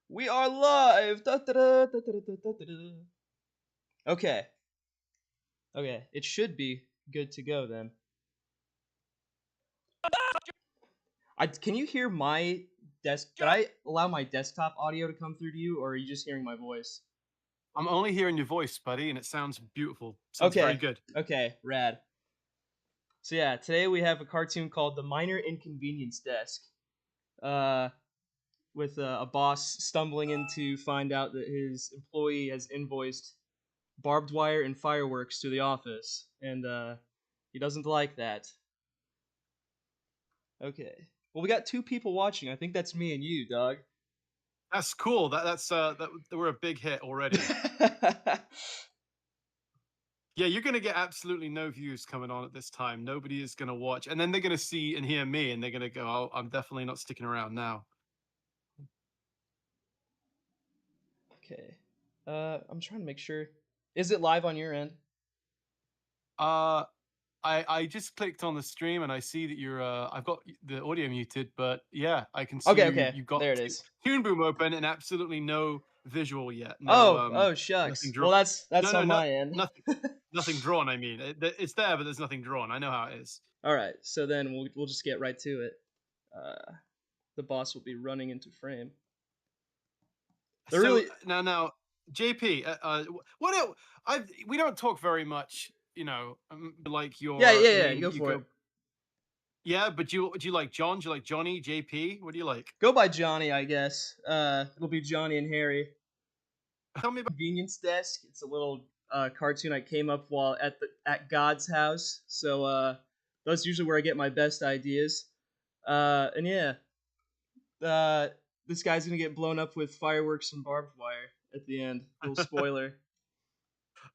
We are live. Da, da, da, da, da, da, da, da, da. Okay. Okay. It should be good to go then. Can you hear my desk? Did I allow my desktop audio to come through to you, or are you just hearing my voice? I'm only hearing your voice, buddy, and it sounds beautiful. Sounds very good. Okay. Rad. So yeah, today we have a cartoon called The Minor Inconvenience Desk. With a boss stumbling in to find out that his employee has invoiced barbed wire and fireworks to the office, and he doesn't like that. Okay. Well, we got 2 people watching. I think that's me and you, dog. That's cool. We're a big hit already. Yeah, you're gonna get absolutely no views coming on at this time. Nobody is gonna watch, and then they're gonna see and hear me, and they're gonna go, "Oh, I'm definitely not sticking around now." Okay. I'm trying to make sure. Is it live on your end? Uh, I just clicked on the stream and I see that you're I've got the audio muted, but yeah, I can see Okay. you've got There it is. Toon Boom open and absolutely no visual yet. No Oh nothing shucks. drawn. Well, that's on No, my end. nothing drawn. I mean, it's there, but there's nothing drawn. I know how it is. All right. So then we'll just get right to it. The boss will be running into frame. Now, JP, we don't talk very much, like your Yeah. name. Go for it. Yeah, but do you like John? Do you like Johnny? JP? What do you like? Go by Johnny, I guess. It'll be Johnny and Harry. Tell me about Convenience Desk. It's a little cartoon I came up while at God's house. So that's usually where I get my best ideas. And yeah, this guy's gonna get blown up with fireworks and barbed wire at the end. Little spoiler.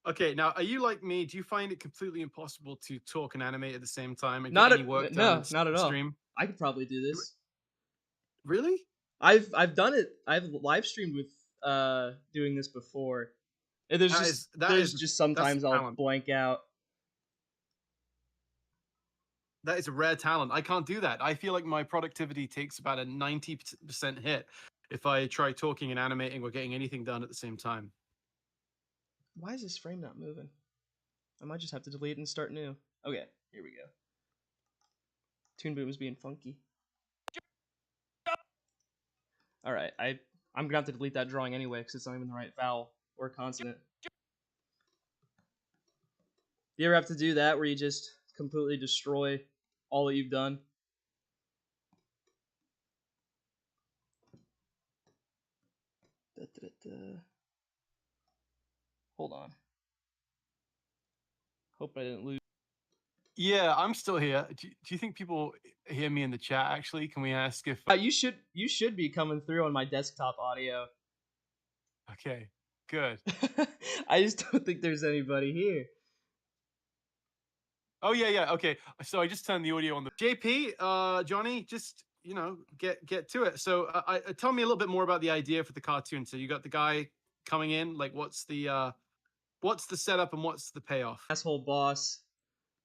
Okay, now are you like me? Do you find it completely impossible to talk and animate at the same time and Not get any work done? not at all. Stream? I could probably do this. Really? I've done it. I've live streamed with doing this before. And there's just sometimes I'll talent. blank out. That is a rare talent. I can't do that. I feel like my productivity takes about a 90% hit if I try talking and animating or getting anything done at the same time. Why is this frame not moving? I might just have to delete and start new. Okay, here we go. Toon Boom is being funky. Alright, I'm gonna have to delete that drawing anyway because it's not even the right vowel or consonant. Do you ever have to do that where you just completely destroy all that you've done? Hold on. Hope I didn't lose. Yeah, I'm still here. Do you think people hear me in the chat? Actually, can we ask if You should be coming through on my desktop audio. Okay, good. I just don't think there's anybody here. Oh yeah. Okay, so I just turned the audio on. The JP, Johnny, just get to it. So tell me a little bit more about the idea for the cartoon. So you got the guy coming in. Like, what's the setup and what's the payoff? Asshole boss.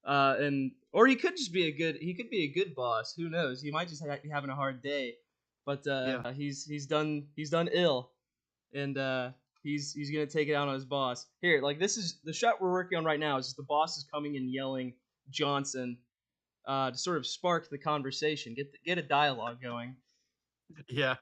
Or he could just be a good boss. Who knows? He might just be having a hard day, but Yeah. he's done ill, and he's gonna take it out on his boss. Here, like this is the shot we're working on right now. Is the boss is coming and yelling Johnson, to sort of spark the conversation, get a dialogue going. Yeah.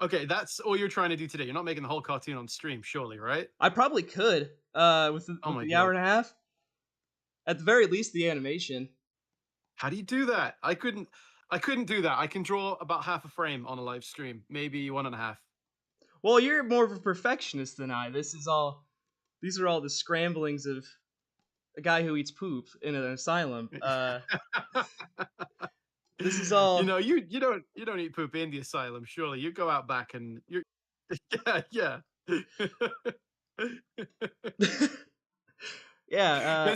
Okay, that's all you're trying to do today. You're not making the whole cartoon on stream, surely, right? I probably could, with the hour and a half. At the very least, the animation. How do you do that? I couldn't do that. I can draw about half a frame on a live stream, maybe 1.5. Well, you're more of a perfectionist than I. These are all the scramblings of a guy who eats poop in an asylum. This is all. You don't eat poop in the asylum, surely. You go out back and you're yeah. Yeah.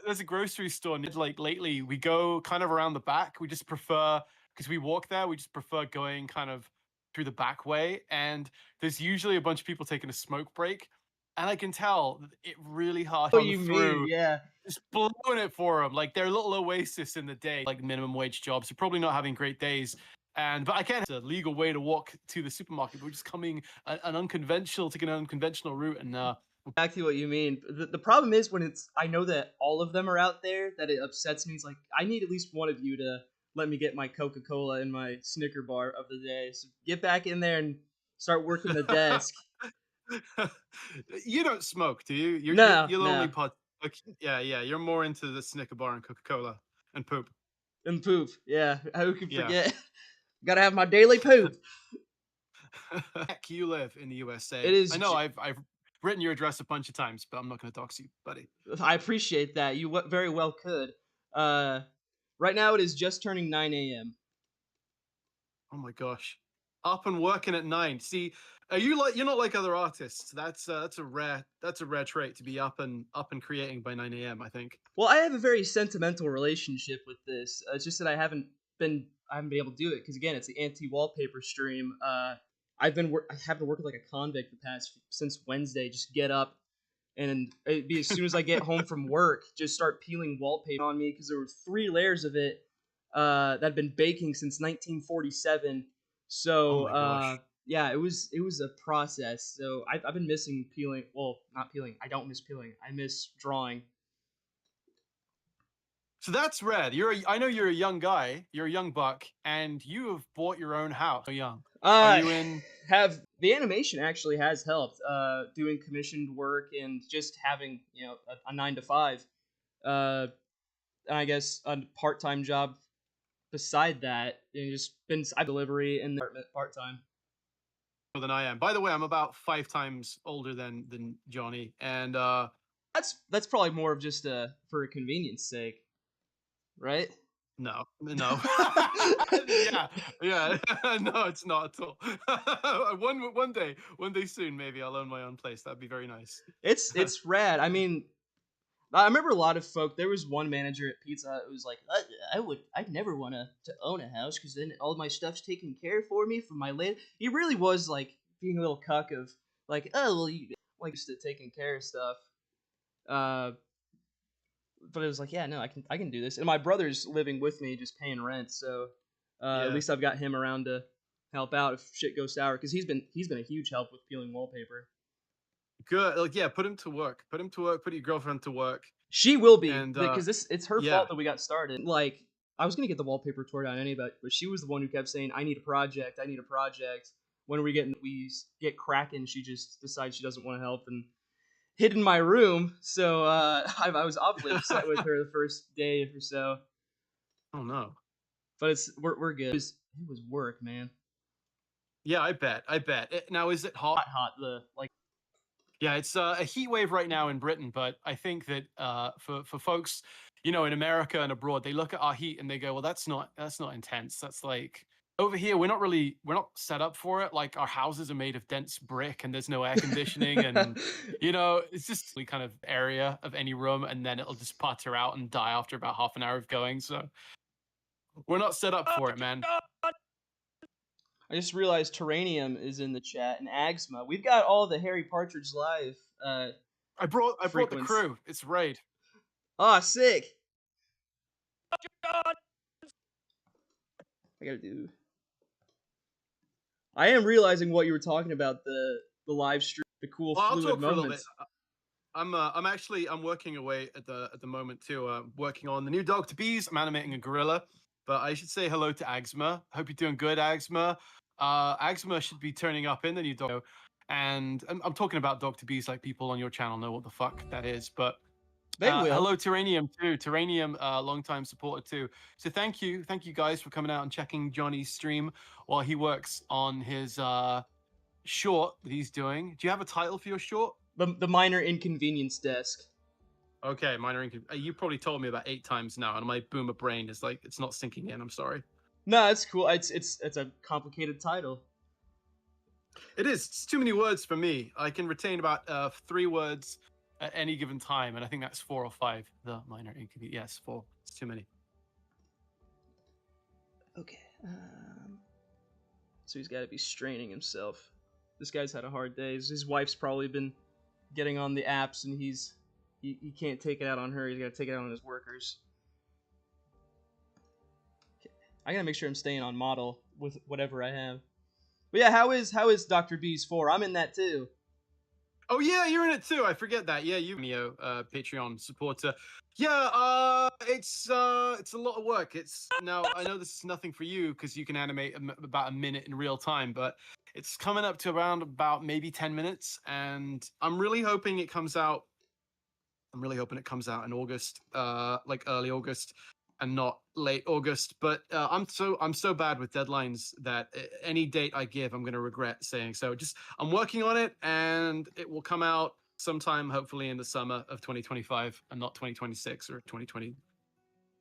There's a grocery store. Like lately, we go kind of around the back. We just prefer, because we walk there. We just prefer going kind of through the back way. And there's usually a bunch of people taking a smoke break, and I can tell it really hard. What you mean? Yeah. Just blowing it for them. Like, they're a little oasis in the day, like minimum wage jobs. They're probably not having great days. But I can't. It's a legal way to walk to the supermarket. We're just coming taking an unconventional route, and Exactly what you mean. The problem is when I know that all of them are out there, that it upsets me. It's like, I need at least one of you to let me get my Coca-Cola and my Snicker bar of the day. So get back in there and start working the desk. you don't smoke, do you? No, You'll only no. pot. Okay, yeah, yeah. You're more into the Snicker bar and Coca Cola and poop. And poop. Yeah, who can Yeah. forget? Gotta have my daily poop. Heck, you live in the USA. It is. I know. I've written your address a bunch of times, but I'm not going to dox you, buddy. I appreciate that. You very well could. Right now it is just turning 9 a.m. Oh my gosh, up and working at 9. See, are you like you're not like other artists? That's a rare trait to be up and creating by 9 a.m. I think. Well, I have a very sentimental relationship with this. It's just that I haven't been able to do it because again, it's the anti-wallpaper stream. I have been working like a convict the past since Wednesday. Just get up and it'd be as soon as I get home from work, just start peeling wallpaper on me because there were 3 layers of it that had been baking since 1947. Oh So my gosh. yeah, it was a process. So I've been missing peeling. Well, not peeling. I don't miss peeling. I miss drawing. So that's rad. I know you're a young guy. You're a young buck, and you have bought your own house. So young. Are Uh, you in? have the animation actually has helped. Doing commissioned work and just having a 9 to 5. Uh, and I guess a part-time job beside that, and just been delivery in the apartment part-time. Than I am. By the way, I'm about 5 times older than Johnny, and That's probably more of just for a convenience sake, right? no, no, yeah, yeah, no, it's not at all. One day soon, maybe I'll own my own place. That'd be very nice. It's rad. I mean, I remember a lot of folk. There was one manager at Pizza Hut who was like, I'd never want to own a house because then all my stuff's taken care for me from my late. He really was like being a little cuck of like, oh well, you like used to taking care of stuff. Uh, but it was like, yeah, no, I can do this. And my brother's living with me, just paying rent, so at Yeah, least I've got him around to help out if shit goes sour because he's been a huge help with peeling wallpaper. good. Like, yeah, put him to work. Put him to work. Put your girlfriend to work. She will be And because this it's her yeah, fault that we got started. Like I was gonna get the wallpaper tore down anyway, but she was the one who kept saying, "I need a project. I need a project." When we get cracking, she just decides she doesn't want to help and hid in my room. So I was awfully upset with her the first day or so. oh no. But we're good. It was work, man. Yeah, I bet. Now, is it hot? Hot. The like. Yeah, it's a heat wave right now in Britain, but I think that for folks, in America and abroad, they look at our heat and they go, "Well, that's not intense. That's like over here, we're not set up for it. Like our houses are made of dense brick and there's no air conditioning, and it's just the kind of area of any room, and then it'll just putter out and die after about half an hour of going. So we're not set up for it, man." I just realized Terranium is in the chat and Agsma. We've got all the Harry Partridge live. I brought the Frequency. crew. It's raid. Oh, sick! I gotta do. I am realizing what you were talking about the live stream, the cool Well, I'll fluid talk for a little bit. moments. I'm working away at the moment too. Working on the new Dog to Bees. I'm animating a gorilla, but I should say hello to Agsma. Hope you're doing good, Agsma. Agsma should be turning up in the new dog, and I'm talking about Dog to Bees like people on your channel know what the fuck that is. But They will. hello, Terranium too. Terranium, long-time supporter too. So thank you guys for coming out and checking Johnny's stream while he works on his short that he's doing. Do you have a title for your short? The minor inconvenience desk. Okay, minor you probably told me about 8 times now, and my boomer brain is like, it's not sinking in. I'm sorry. No, it's cool. It's a complicated title. It is. It's too many words for me. I can retain about 3 words at any given time, and I think that's 4 or 5. The minor inconvenience. Yes, 4. It's too many. Okay. So he's got to be straining himself. This guy's had a hard day. His wife's probably been getting on the apps, and he can't take it out on her. He's got to take it out on his workers. Okay. I gotta make sure I'm staying on model with whatever I have. But yeah, how is Doctor Bees 4? I'm in that too. Oh yeah, you're in it too. I forget that. Yeah, you Mio, Patreon supporter. Yeah, it's a lot of work. It's now I know this is nothing for you because you can animate about a minute in real time, but it's coming up to around about maybe 10 minutes, and I'm really hoping it comes out. I'm really hoping it comes out in August, like early August, and not late August. But I'm so bad with deadlines that any date I give, I'm gonna regret saying. So just I'm working on it, and it will come out sometime, hopefully in the summer of 2025, and not 2026 or 2020.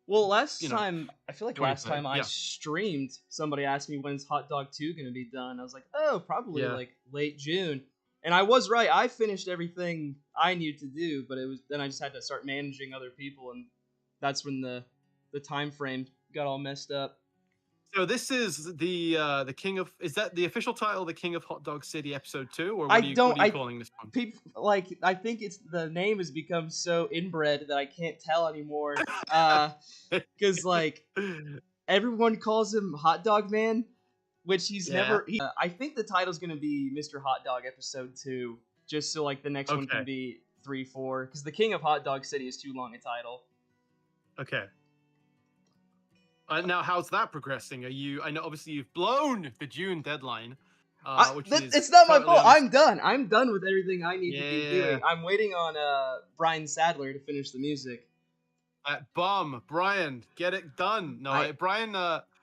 Well, last You know, time I feel like last 2030. time I Yeah, streamed, somebody asked me when's Hot Dog 2 gonna be done. I was like, oh, probably yeah. like late June. And I was right. I finished everything I needed to do, but it was then I just had to start managing other people, and that's when the time frame got all messed up. So this is the King of. Is that the official title, the King of Hot Dog City, Episode 2, or I what don't. are you calling this one? People like I think it's the name has become so inbred that I can't tell anymore. Because like everyone calls him Hot Dog Man, which he's Yeah. never. I think the title's gonna be Mr. Hot Dog Episode 2, just so like the next one can Okay. be 3, 4. Because the King of Hot Dog City is too long a title. Okay. Now, how's that progressing? Are you? I know obviously you've blown the June deadline, which is It's not my totally fault. I'm understandable. done. I'm done with everything I need to be Yeah, doing. I'm waiting on Brian Sadler to finish the music. that bum, Brian, get it done. No, I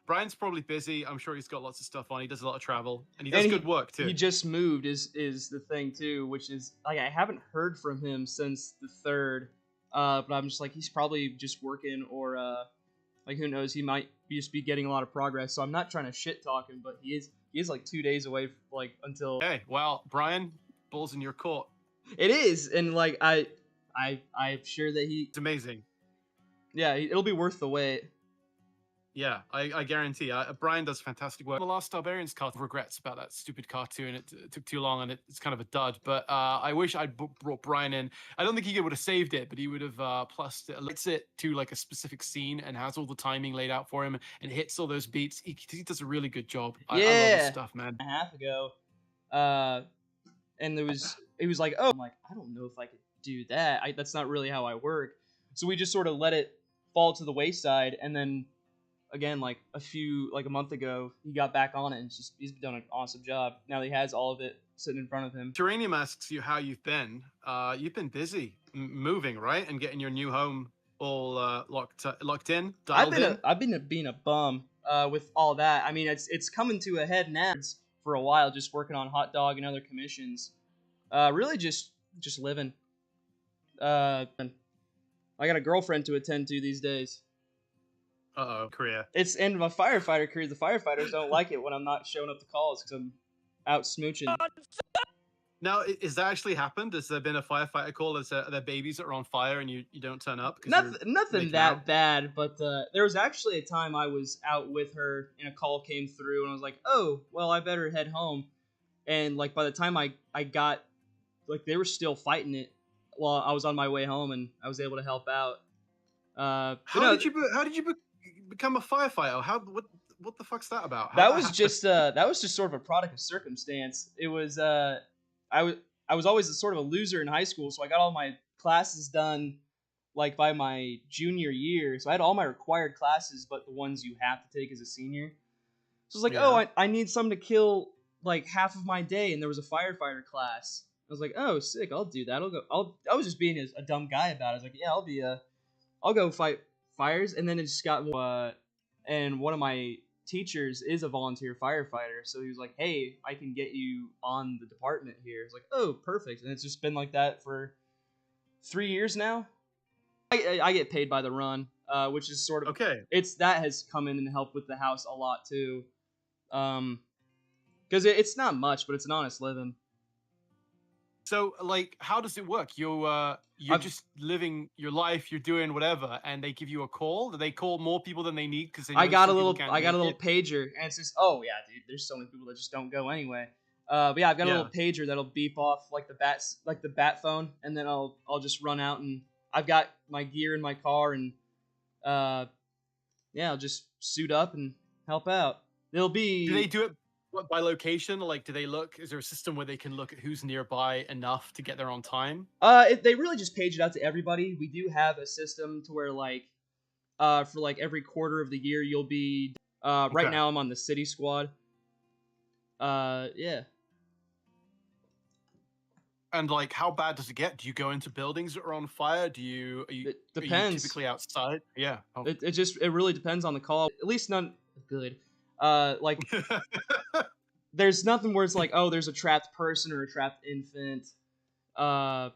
Brian's probably busy. I'm sure he's got lots of stuff on. He does a lot of travel, and he does and good work he too. just moved is the thing too, which is like I haven't heard from him since the 3rd. But I'm just like he's probably just working or like who knows, he might just be getting a lot of progress. So I'm not trying to shit talk him, but he is like 2 days away like until Hey, well, Brian, balls in your court. it is, and like I'm sure that It's amazing. it'll be worth the wait. Yeah, I guarantee. Brian does fantastic work. The Last Starbarians card regrets about that stupid cartoon. It took too long and it's kind of a dud. But I wish I'd brought Brian in. I don't think he would have saved it, but he would have plussed it, lights it to like a specific scene and has all the timing laid out for him and hits all those beats. He does a really good job. I love his Yeah, stuff, man. a half ago, uh, and it was like, oh, I'm like, I don't know if I could do that. That's not really how I work. So we just sort of let it fall to the wayside, and then again, like a month ago, he got back on it, and he's done an awesome job. Now that he has all of it sitting in front of him. Terranium asks you how you've been. You've been busy moving, right, and getting your new home all locked in, dialed in. I've been being a bum with all that. I mean, it's coming to a head now. For a while, just working on Hot Dog and other commissions. Really just living. And I got a girlfriend to attend to these days. Career. It's in my firefighter career. The firefighters don't like it when I'm not showing up to calls because I'm out smooching. Now, is that actually happened? Has there been a firefighter call? Are there babies that are on fire and you don't turn up? Nothing that bad, but there was actually a time I was out with her and a call came through and I was like, oh, well, I better head home. And like by the time I got, like they were still fighting it while I was on my way home and I was able to help out. How did you become a firefighter? What the fuck's that about? That was just sort of a product of circumstance. It was I was always sort of a loser in high school, so I got all my classes done like by my junior year. So I had all my required classes, but the ones you have to take as a senior. So I was like, oh, I need something to kill like half of my day, and there was a firefighter class. I was like, oh, sick, I'll do that. I was just being a dumb guy about it. I was like, yeah, I'll go fight fires, and then it just got and one of my teachers is a volunteer firefighter, so he was like, hey, I can get you on the department here. It's like, oh, perfect. And it's just been like that for 3 years now. I get paid by the run, which is sort of okay. That has come in and helped with the house a lot too, because it's not much, but it's an honest living. So, like, how does it work? You're just living your life. You're doing whatever, and they give you a call. Do they call more people than they need because I got a little pager, and it's just, oh yeah, dude. There's so many people that just don't go anyway. But yeah, I've got a little pager that'll beep off like the bat phone, and then I'll just run out, and I've got my gear in my car, and yeah, I'll just suit up and help out. They'll Do they be do it by location? Like, do they look? Is there a system where they can look at who's nearby enough to get there on time? they really just page it out to everybody. We do have a system to where like for like every quarter of the year you'll be right Okay. now I'm on the city squad. Yeah. And like, how bad does it get? Do you go into buildings that are on fire? It are you depends. typically outside? Yeah. Oh. It really depends on the call. At least none good. Like there's nothing where it's like, oh, there's a trapped person or a trapped infant. Uh,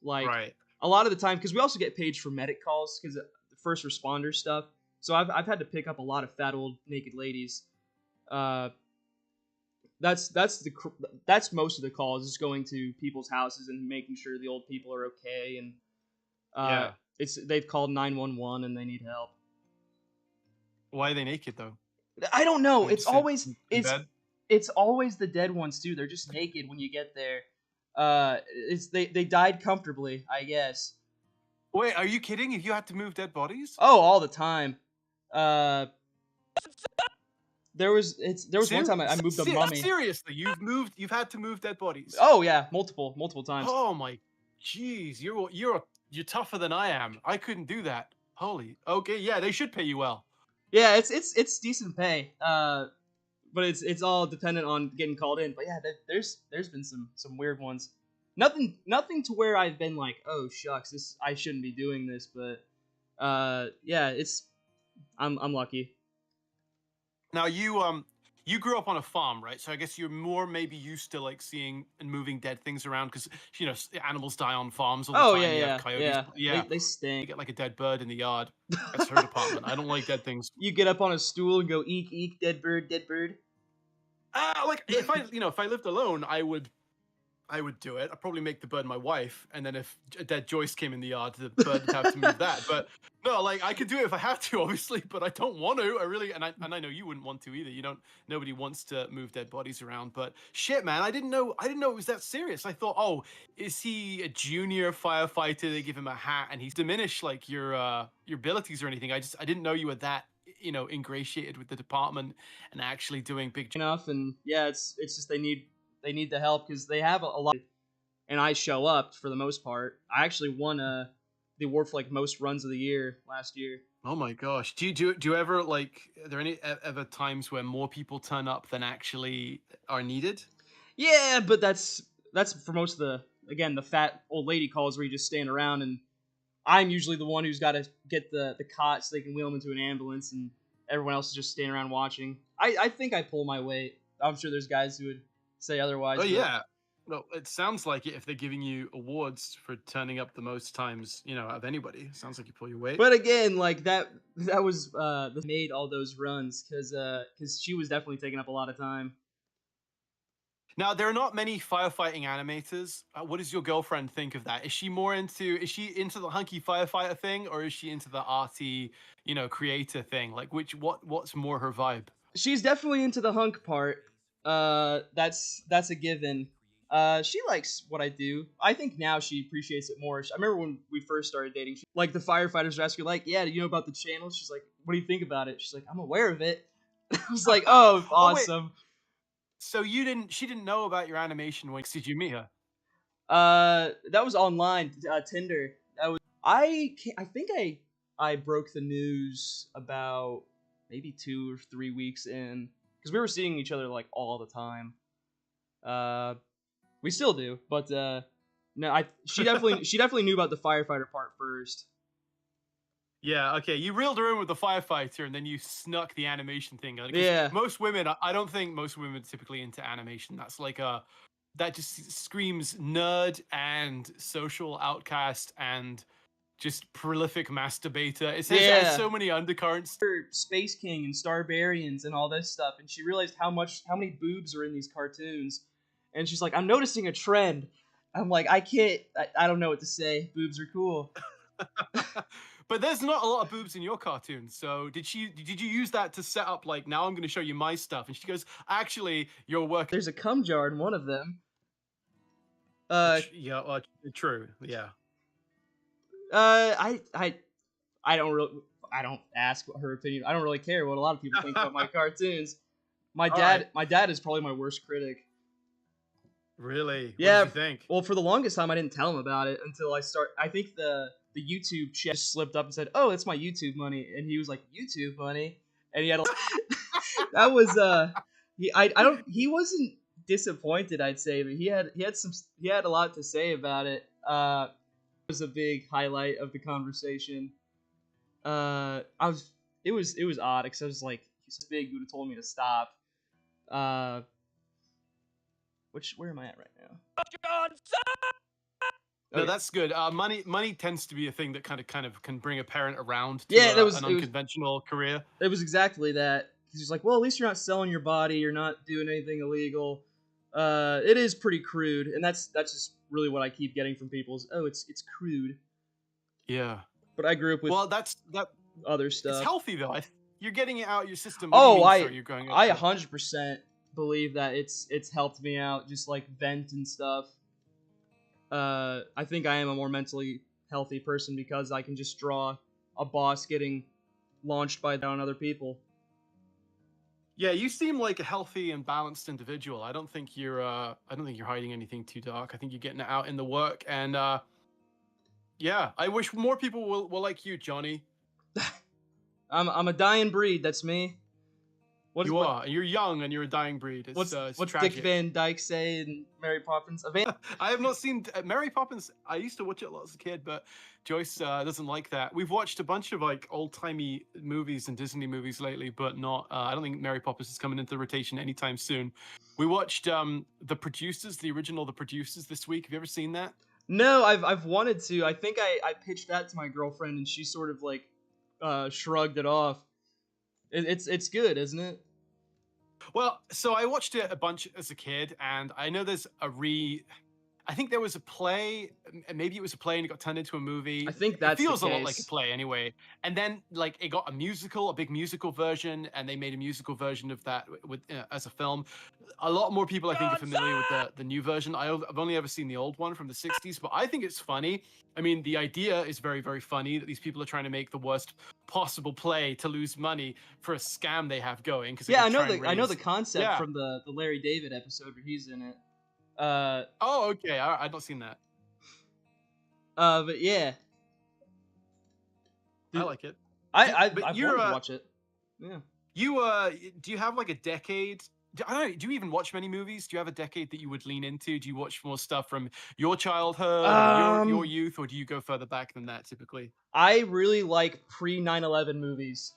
like Right. a lot of the time, because we also get paged for medic calls, because the first responder stuff. So I've had to pick up a lot of fat old naked ladies. Uh, that's most of the calls is going to people's houses and making sure the old people are okay, and Yeah. they've called 911 and they need help. Why are they naked though? I don't know. They just sit in bed. It's always the dead ones too. They're just naked when you get there. It's they died comfortably, I guess. Wait, are you kidding? If you had to move dead bodies? Oh, all the time. Uh, there was one time I moved a mummy. Seriously, you've had to move dead bodies. Oh yeah, multiple times. Oh my, jeez, you're tougher than I am. I couldn't do that. Holy, okay, yeah, they should pay you well. Yeah, it's decent pay. But it's all dependent on getting called in. But yeah, there's been some weird ones. Nothing to where I've been like, oh shucks, this I shouldn't be doing this. But yeah, I'm lucky. Now you grew up on a farm, right? So I guess you're more maybe used to like seeing and moving dead things around because animals die on farms all the Oh time. yeah, You have yeah, coyotes. yeah. Yeah, They you stink. get like a dead bird in the yard. That's her department. I don't like dead things. You get up on a stool and go eek eek, dead bird, dead bird. Like if I lived alone, I would do it. I'd probably make the bird my wife, and then if a dead Joyce came in the yard, the bird would have to move that. But no, like I could do it if I had to, obviously, but I don't want to. I really, and I know you wouldn't want to either. Nobody wants to move dead bodies around. But shit, man, I didn't know it was that serious. I thought, oh, is he a junior firefighter? They give him a hat, and he's diminished like your abilities or anything. I didn't know you were that ingratiated with the department and actually doing big. Enough, and yeah, it's just they need the help because they have a lot, and I show up for the most part. I actually won the award for like most runs of the year last year. Oh my gosh. Do you ever like are there any ever times where more people turn up than actually are needed? Yeah, but that's for most of the fat old lady calls where you just stand around, and I'm usually the one who's got to get the cot so they can wheel them into an ambulance, and everyone else is just standing around watching. I think I pull my weight. I'm sure there's guys who would say otherwise. Oh but yeah. Well, it sounds like it if they're giving you awards for turning up the most times, out of anybody. Sounds like you pull your weight. But again, like that was made all those runs because she was definitely taking up a lot of time. Now, there are not many firefighting animators. What does your girlfriend think of that? Is she into the hunky firefighter thing, or is she into the arty, creator thing? Like, what's more her vibe? She's definitely into the hunk part. That's a given. She likes what I do. I think now she appreciates it more. I remember when we first started dating, like the firefighters would ask her, like, "Yeah, do you know about the channel?" She's like, "What do you think about it?" She's like, "I'm aware of it." I was like, "Oh, Oh wait, awesome." so she didn't know about your animation when did you meet her? That was online, Tinder. I think I broke the news about maybe 2 or 3 weeks in because we were seeing each other like all the time. We still do, but no, she definitely knew about the firefighter part first. Yeah, okay. You reeled her in with the firefighter, and then you snuck the animation thing. Yeah. Most women, I don't think most women are typically into animation. That's like that just screams nerd and social outcast and just prolific masturbator. It has so many undercurrents. Space King and Starbarians and all this stuff, and she realized how many boobs are in these cartoons, and she's like, "I'm noticing a trend." I'm like, I don't know what to say. Boobs are cool. But there's not a lot of boobs in your cartoon. So did you use that to set up like, now I'm going to show you my stuff? And she goes, actually, your work. There's a cum jar in one of them. Yeah, true. Yeah. I don't really. I don't ask what her opinion. I don't really care what a lot of people think about my cartoons. My All right. dad is probably my worst critic. Really? What Yeah, does he think? well, for the longest time, I didn't tell him about it until I think the YouTube chef slipped up and said, "Oh, it's my YouTube money," and he was like, "YouTube money," and he had that was I don't he wasn't disappointed, I'd say, but he had a lot to say about it. It was a big highlight of the conversation. I was it was odd because I was like, he's so big, he would have told me to stop. Uh, where am I at right now? No, Okay. that's good. Money tends to be a thing that kind of can bring a parent around to Yeah, an unconventional career. it was exactly that. He's like, well, at least you're not selling your body, you're not doing anything illegal. It is pretty crude, and that's just really what I keep getting from people is, oh, it's crude. Yeah. But I grew up with That other stuff. it's healthy though. You're getting it out of your system. Oh, You're going I 100% believe that it's helped me out, just like vent and stuff. I think I am a more mentally healthy person because I can just draw a boss getting launched on other people. Yeah, you seem like a healthy and balanced individual. I don't think you're hiding anything too dark. I think you're getting it out in the work, and yeah, I wish more people will like you, Johnny. I'm a dying breed. That's me. You are. You're young and you're a dying breed. It's what's tragic. Dick Van Dyke say in Mary Poppins? I have not seen Mary Poppins. I used to watch it a lot as a kid, but Joyce doesn't like that. We've watched a bunch of like old-timey movies and Disney movies lately, but not. I don't think Mary Poppins is coming into the rotation anytime soon. We watched the original The Producers this week. Have you ever seen that? No, I've wanted to. I think I pitched that to my girlfriend, and she sort of like shrugged it off. It's good, isn't it? Well, so I watched it a bunch as a kid, and I know there's I think there was a play, maybe it was a play and it got turned into a movie. I think that's it feels the a lot case. like a play anyway. And then like it got a big musical version, and they made a musical version of that with as a film. A lot more people I think are familiar with the new version. I've only ever seen the old one from the 60s, but I think it's funny. I mean, the idea is very, very funny that these people are trying to make the worst possible play to lose money for a scam they have going. Yeah, I know the concept from the Larry David episode where he's in it. Oh, okay. I've not seen that. But yeah, I like it. I've wanted to watch it. Yeah. Do you have like a decade? I don't know. Do you even watch many movies? Do you have a decade that you would lean into? Do you watch more stuff from your childhood, or your youth, or do you go further back than that typically? I really like pre 9/11 movies.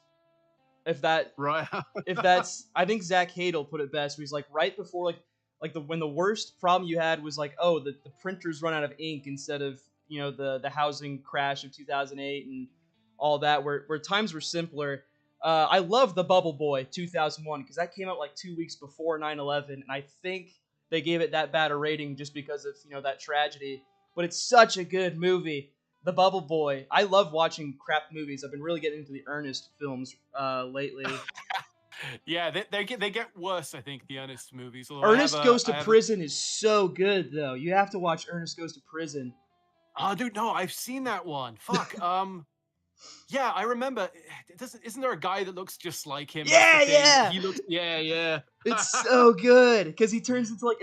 If that's, I think Zach Hadel put it best. Where he's like right before when the worst problem you had was like, oh, the printers run out of ink instead of the housing crash of 2008 and all that, where times were simpler. I love The Bubble Boy 2001 because that came out like 2 weeks before 9/11, and I think they gave it that bad a rating just because of that tragedy. But it's such a good movie, The Bubble Boy. I love watching crap movies. I've been really getting into the Ernest films lately. Yeah, they get worse. I think the Ernest movies. Ernest Goes to Prison is so good though. You have to watch Ernest Goes to Prison. Oh, dude, no, I've seen that one. Fuck. Yeah, I remember. Isn't there a guy that looks just like him? Yeah. He looks. Yeah. It's so good because he turns into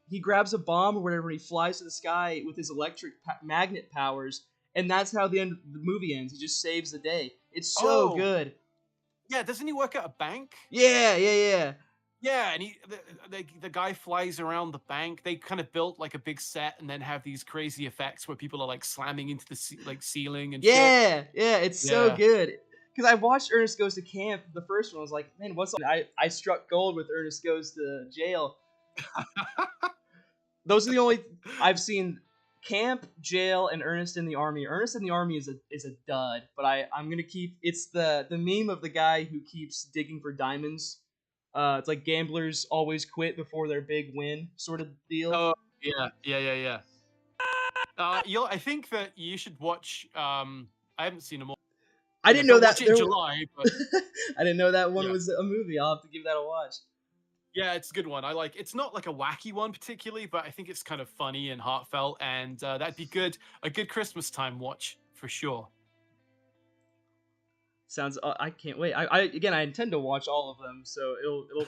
he grabs a bomb or whatever, and he flies to the sky with his electric magnet powers, and that's how the movie ends. He just saves the day. It's so good. Yeah, doesn't he work at a bank? Yeah. Yeah, and the guy flies around the bank. They kind of built like a big set and then have these crazy effects where people are like slamming into the ceiling and shit. Yeah, it's so good. Because I watched Ernest Goes to Camp, the first one. I was like, man, I struck gold with Ernest Goes to Jail. Those are the only I've seen. Camp, Jail, and Ernest in the Army. Ernest in the Army is a dud, but I'm gonna keep. It's the meme of the guy who keeps digging for diamonds. It's like gamblers always quit before their big win, sort of deal. Oh yeah. I think that you should watch. I haven't seen them all. I didn't know that. Watch it in July, but I didn't know that one was a movie. I'll have to give that a watch. Yeah, it's a good one. It's not like a wacky one particularly, but I think it's kind of funny and heartfelt, and that'd be a good Christmas time watch for sure. Sounds. I can't wait. I again, I intend to watch all of them, so it'll.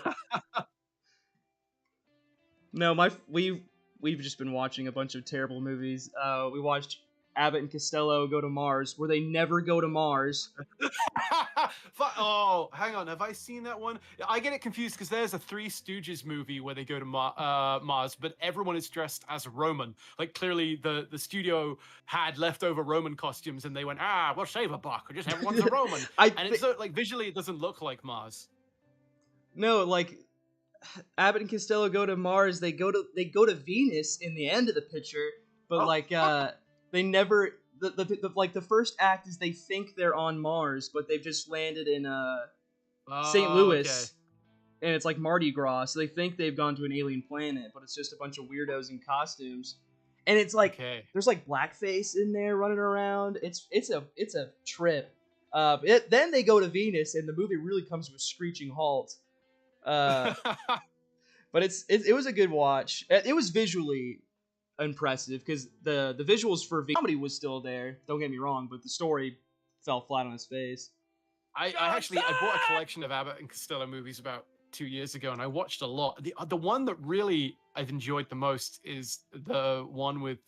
No, we've just been watching a bunch of terrible movies. We watched Abbott and Costello Go to Mars, where they never go to Mars. Oh, hang on. Have I seen that one? I get it confused because there's a Three Stooges movie where they go to Mars, but everyone is dressed as Roman. Like clearly, the studio had leftover Roman costumes, and they went, we'll save a buck. Just everyone's a Roman. And it's so, like visually, it doesn't look like Mars. No, like Abbott and Costello Go to Mars. They go to Venus in the end of the picture, but they never. The first act is they think they're on Mars, but they've just landed in St. Louis, okay. And it's like Mardi Gras, so they think they've gone to an alien planet, but it's just a bunch of weirdos in costumes, and it's like there's like blackface in there running around. It's a trip. Then they go to Venus, and the movie really comes to a screeching halt. But it was a good watch. It was visually impressive because the visuals for comedy was still there. Don't get me wrong, but the story fell flat on its face. I bought a collection of Abbott and Costello movies about 2 years ago, and I watched a lot. The one that really I've enjoyed the most is the one with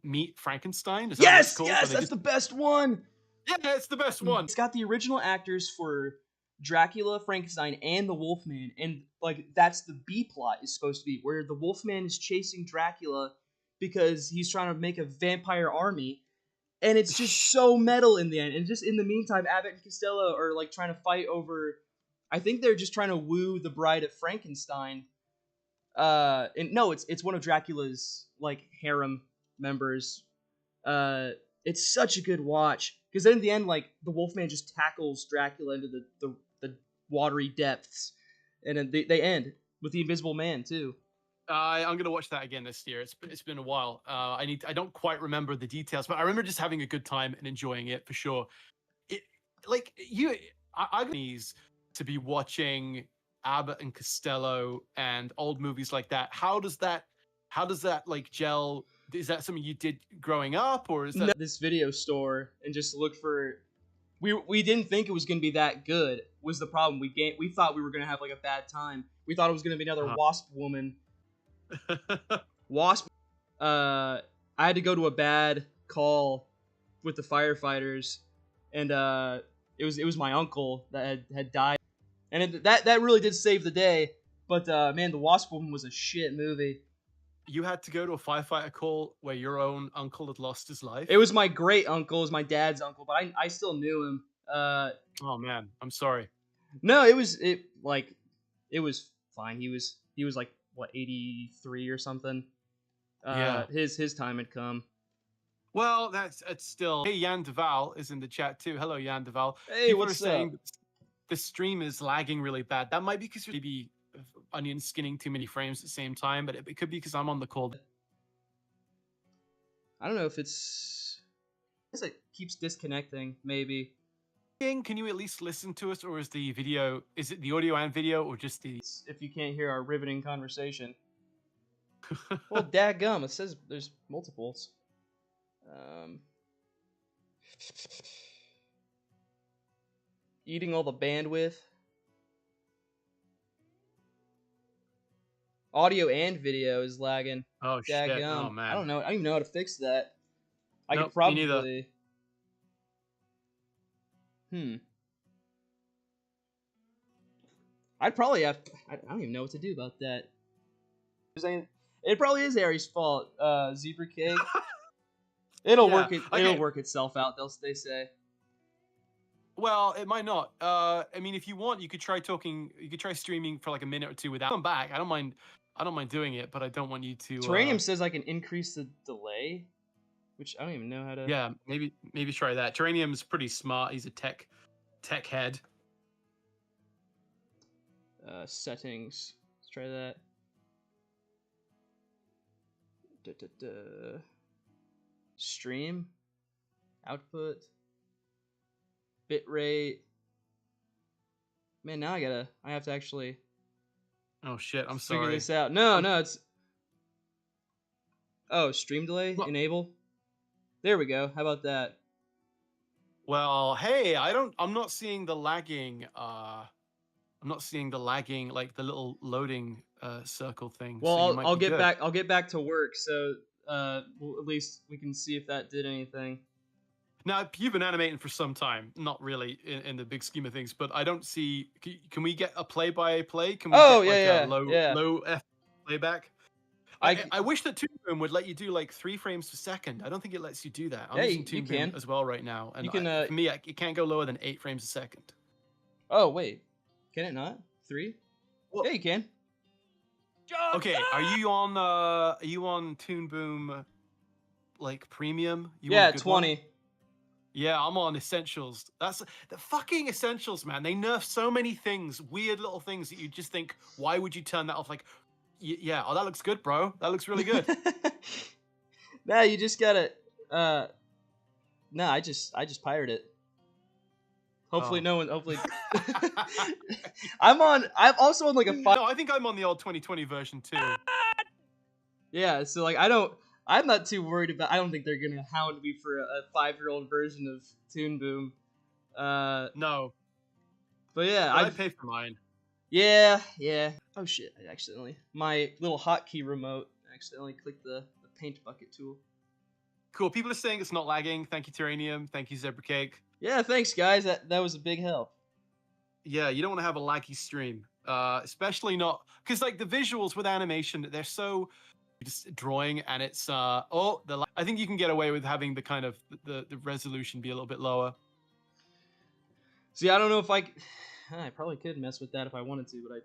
Meet Frankenstein? Is that yes, that's the best one. Yeah, it's the best one. It's got the original actors for Dracula, Frankenstein, and the Wolfman, and like that's the B plot is supposed to be where the Wolfman is chasing Dracula because he's trying to make a vampire army, and it's just so metal in the end. And just in the meantime, Abbott and Costello are like trying to fight over. I think they're just trying to woo the bride of Frankenstein. And no, it's one of Dracula's like harem members. It's such a good watch because then in the end, like the Wolfman just tackles Dracula into the watery depths, and then they end with the Invisible Man too. I'm gonna watch that again this year. It's been a while. I don't quite remember the details, but I remember just having a good time and enjoying it for sure. I need to be watching Abbott and Costello and old movies like that. How does that like gel? Is that something you did growing up, or is that this video store and just look for? We didn't think it was gonna be that good. Was the problem? We thought we were gonna have like a bad time. We thought it was gonna be another Wasp woman. Wasp. I had to go to a bad call with the firefighters, and it was my uncle that had died, and that really did save the day. But man, the Wasp woman was a shit movie. You had to go to a firefighter call where your own uncle had lost his life? It was my great uncle, it was my dad's uncle, but I still knew him. Oh man, I'm sorry. No, it was fine. He was like what 83 or something. Yeah, his time had come. Well, it's still. Hey, Jan Deval is in the chat too. Hello, Jan Deval. Hey, People what's are saying up? The stream is lagging really bad. That might be because you're maybe onion skinning too many frames at the same time, but it could be because I'm on the call. I don't know if it's. I guess it keeps disconnecting. Maybe. Can you at least listen to us, or is the video? Is it the audio and video, or just the? If you can't hear our riveting conversation. Well, dadgum, it says there's multiples. Eating all the bandwidth. Audio and video is lagging. Oh shit! Oh man! I don't know. I don't even know how to fix that. I Nope, could probably. Me neither. I'd probably have. I don't even know what to do about that. It probably is Harry's fault. Zebra cake. It'll work itself out. They say. Well, it might not. I mean, if you want, you could try talking. You could try streaming for like a minute or two without. Come back. I don't mind doing it, but I don't want you to. Terranium says I can increase the delay, which I don't even know how to. Yeah, maybe try that. Terranium's pretty smart. He's a tech head. Settings. Let's try that. Stream. Output. Bitrate. Man, now I have to actually. Oh shit! I'm figure sorry. this out. No, it's. Oh, stream delay. Enable. There we go. How about that? Well, hey, I'm not seeing the lagging. I'm not seeing the lagging, like the little loading circle thing. Well, So you might I'll be get good. back. I'll get back to work. So well, at least we can see if that did anything. Now you've been animating for some time, not really in the big scheme of things, but I don't see. Can we get a play-by-play? Can we Oh get yeah, like a yeah, yeah. low F playback? I I wish that Toon Boom would let you do like 3 frames per second. I don't think it lets you do that. I'm yeah, using you Toon Boom can. as well right now, and You can. for me, it can't go lower than 8 frames a second. Oh wait, can it not? 3? Well, Yeah, you can. okay. Are you on Toon Boom like premium? You want Yeah, the good one? 20. Yeah, I'm on essentials. That's the fucking essentials, man. They nerf so many things, weird little things that you just think, why would you turn that off? Like, yeah, oh, that looks good, bro. That looks really good. Nah, you just gotta. Uh, no, I just pirated it. Hopefully, Oh. no one. Hopefully, I'm on. I'm also on like a No, I think I'm on the old 2020 version too. Yeah, so like I don't. I'm not too worried about. I don't think they're gonna hound me for a 5-year-old version of Toon Boom. No, But yeah, but I pay for mine. yeah. Oh shit! I accidentally my little hotkey remote accidentally clicked the paint bucket tool. Cool. People are saying it's not lagging. Thank you, Terranium. Thank you, Zebra Cake. Yeah, thanks guys. That was a big help. Yeah, you don't want to have a laggy stream, especially not because like the visuals with animation, they're so just drawing, and it's I think you can get away with having the kind of the resolution be a little bit lower. See, I don't know if I probably could mess with that if I wanted to, but I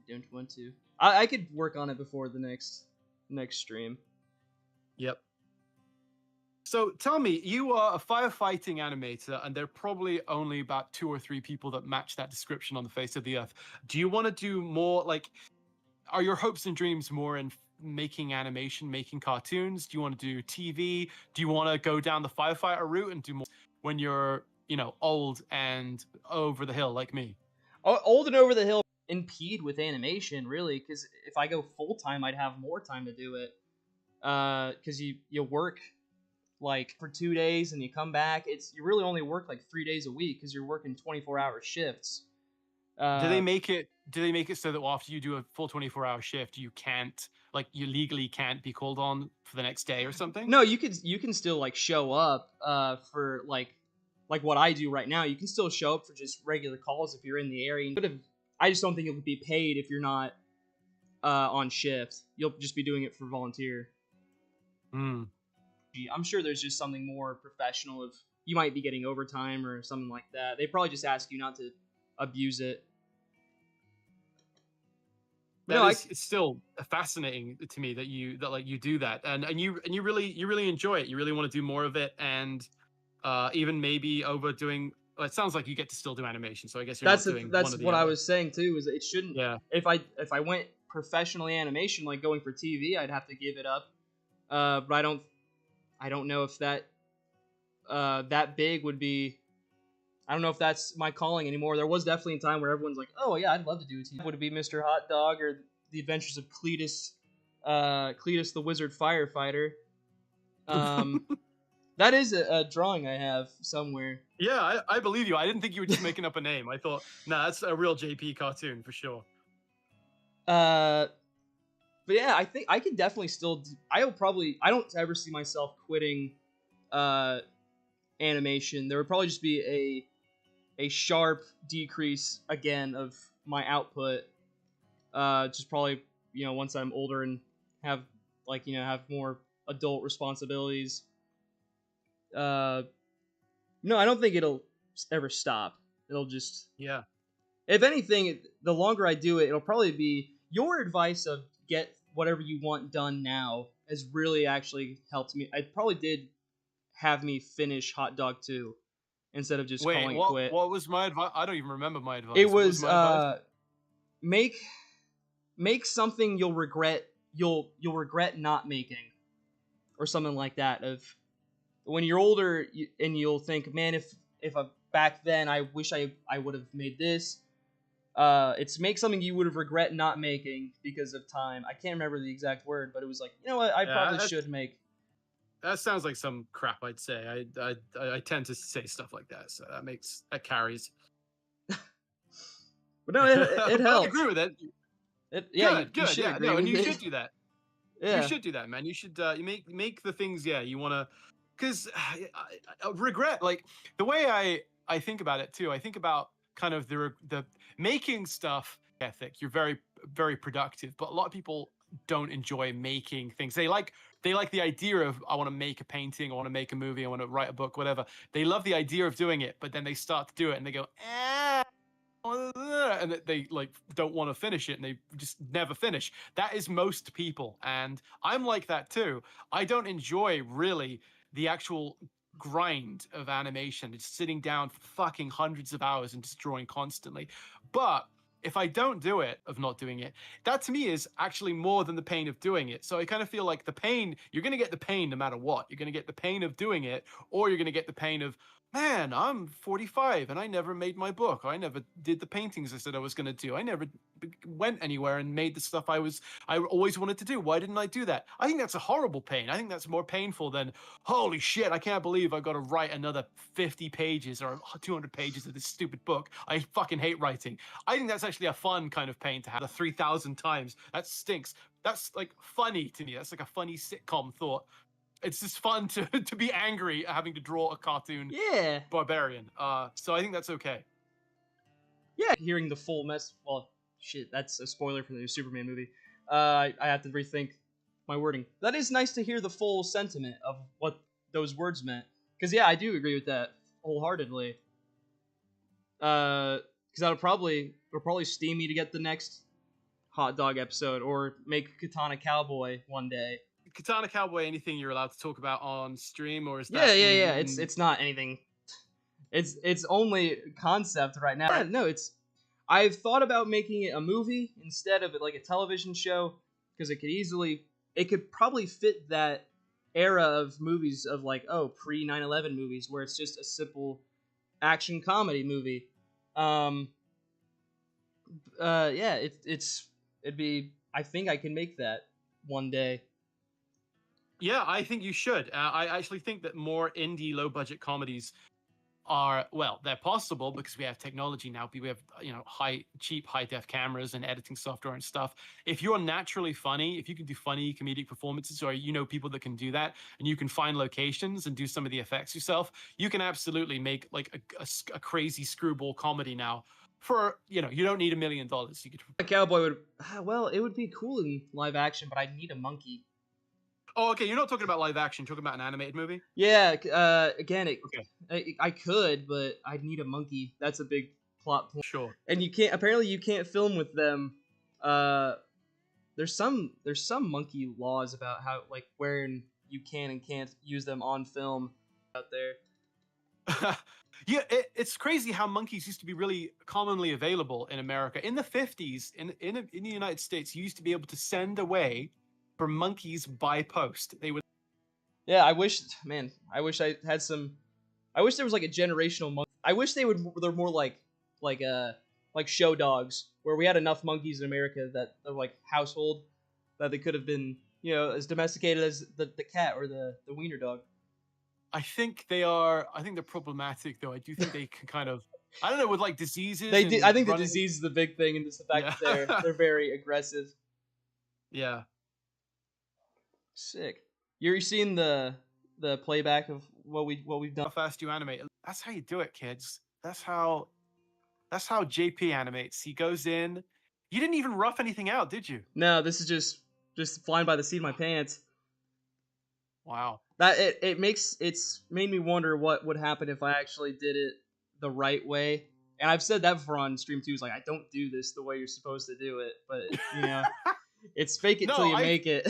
don't want to. I could work on it before the next stream. Yep. So tell me, you are a firefighting animator, and there are probably only about 2 or 3 people that match that description on the face of the earth. Do you want to do more like? Are your hopes and dreams more in making animation, making cartoons? Do you want to do TV? Do you want to go down the firefighter route and do more when you're, old and over the hill like me? Old and over the hill impede with animation really, because if I go full time, I'd have more time to do it. Because you work like for 2 days and you come back. You really only work like 3 days a week because you're working 24-hour shifts. Do they make it? Do they make it so that after you do a full 24-hour shift, you can't, like, you legally can't be called on for the next day or something? No, you can still like show up for like what I do right now. You can still show up for just regular calls if you're in the area. I just don't think it would be paid if you're not on shift. You'll just be doing it for volunteer. Hmm. I'm sure there's just something more professional. If you might be getting overtime or something like that, they probably just ask you not to abuse it. It's still fascinating to me that you do that, and you really enjoy it. You really want to do more of it, and even maybe overdoing. Well, it sounds like you get to still do animation, so I guess you're not doing one That's or the what I other. was saying too. Is it shouldn't. Yeah. If I went professionally animation, like going for TV, I'd have to give it up. But I don't know if that big would be. I don't know if that's my calling anymore. There was definitely a time where everyone's like, "Oh yeah, I'd love to do a TV." Would it be Mr. Hot Dog or The Adventures of Cletus, Cletus the Wizard Firefighter? That is a drawing I have somewhere. Yeah, I believe you. I didn't think you were just making up a name. I thought, nah, that's a real JP cartoon for sure. But yeah, I think I can definitely still. I don't ever see myself quitting animation. There would probably just be a sharp decrease again of my output. Just probably once I'm older and have have more adult responsibilities. No, I don't think it'll ever stop. It'll just, Yeah. if anything, the longer I do it, it'll probably be your advice of get whatever you want done now has really actually helped me. It probably did have me finish Hot Dog 2 instead of just Wait, calling it quit. what was my advice? I don't even remember my advice. It What was my advice? Make something you'll regret not making, or something like that. Of when you're older and you'll think, man, if back then I wish I would have made this. It's make something you would have regret not making because of time. I can't remember the exact word, but it was like, you know what, I probably should make. That sounds like some crap I'd say. I tend to say stuff like that, so that carries. But no, it But I helps. agree with it. Yeah, Good, you good. should Yeah, agree no, and with you it. should do that. You Yeah. should do that, man. You should you make the things, yeah, you want to, because regret, like the way I think about it too. I think about kind of the making stuff ethic. You're very productive, but a lot of people don't enjoy making things. They like the idea of, I want to make a painting, I want to make a movie, I want to write a book, whatever. They love the idea of doing it, but then they start to do it and they go, and they like don't want to finish it and they just never finish. That is most people, and I'm like that too. I don't enjoy really the actual grind of animation. It's sitting down for fucking hundreds of hours and just drawing constantly. But if I don't do it, of not doing it, that to me is actually more than the pain of doing it. So I kind of feel like the pain, you're going to get the pain no matter what. You're going to get the pain of doing it, or you're going to get the pain of, man, I'm 45 and I never made my book. I never did the paintings I said I was going to do. I never went anywhere and made the stuff I always wanted to do. Why didn't I do that? I think that's a horrible pain. I think that's more painful than, holy shit, I can't believe I got to write another 50 pages or 200 pages of this stupid book. I fucking hate writing. I think that's actually a fun kind of pain to have. The 3,000 times. That stinks. That's like funny to me. That's like a funny sitcom thought. It's just fun to to be angry at having to draw a cartoon Yeah. barbarian. So I think that's okay. Yeah. Hearing the full mess. Well, shit, that's a spoiler for the new Superman movie. I have to rethink my wording. That is nice to hear the full sentiment of what those words meant. Because yeah, I do agree with that wholeheartedly. Because it'll probably steam me to get the next hot dog episode or make Katana Cowboy one day. Katana Cowboy, anything you're allowed to talk about on stream, or is Yeah, that yeah. It's not anything. It's only concept right now. Yeah, no, it's. I've thought about making it a movie instead of like a television show because it could probably fit that era of movies of like pre 9/11 movies where it's just a simple action comedy movie. Yeah, it'd be. I think I can make that one day. Yeah, I think you should. I actually think that more indie, low budget comedies are, well, they're possible because we have technology now. We have, cheap, high def cameras and editing software and stuff. If you're naturally funny, if you can do funny comedic performances, or people that can do that, and you can find locations and do some of the effects yourself, you can absolutely make like a crazy screwball comedy now. For you don't need $1 million. You could. A cowboy would it would be cool in live action, but I'd need a monkey. Oh, okay. You're not talking about live action. You're talking about an animated movie. Yeah. Again, Okay. I could, but I'd need a monkey. That's a big plot point. Sure. And you can't. Apparently, you can't film with them. There's some monkey laws about how like where you can and can't use them on film out there. Yeah, it's crazy how monkeys used to be really commonly available in America. In the 50s, in the United States, you used to be able to send away for monkeys by post. They would. Yeah, I wish I had some. I wish there was like a generational monkey. I wish they're more like show dogs, where we had enough monkeys in America that they're like household, that they could have been as domesticated as the cat or the wiener dog. I think they're problematic though. I do think they can kind of, I don't know, with like diseases. I think the disease is the big thing, and just the fact that they're very aggressive. Yeah. Sick. You're seeing the playback of what we've done. How fast you animate. That's how you do it, kids. That's how JP animates. He goes in. You didn't even rough anything out, did you? No, this is just flying by the seat of my pants. Wow. That it's made me wonder what would happen if I actually did it the right way. And I've said that before on stream too. It's like, I don't do this the way you're supposed to do it, but it's fake it till you make it.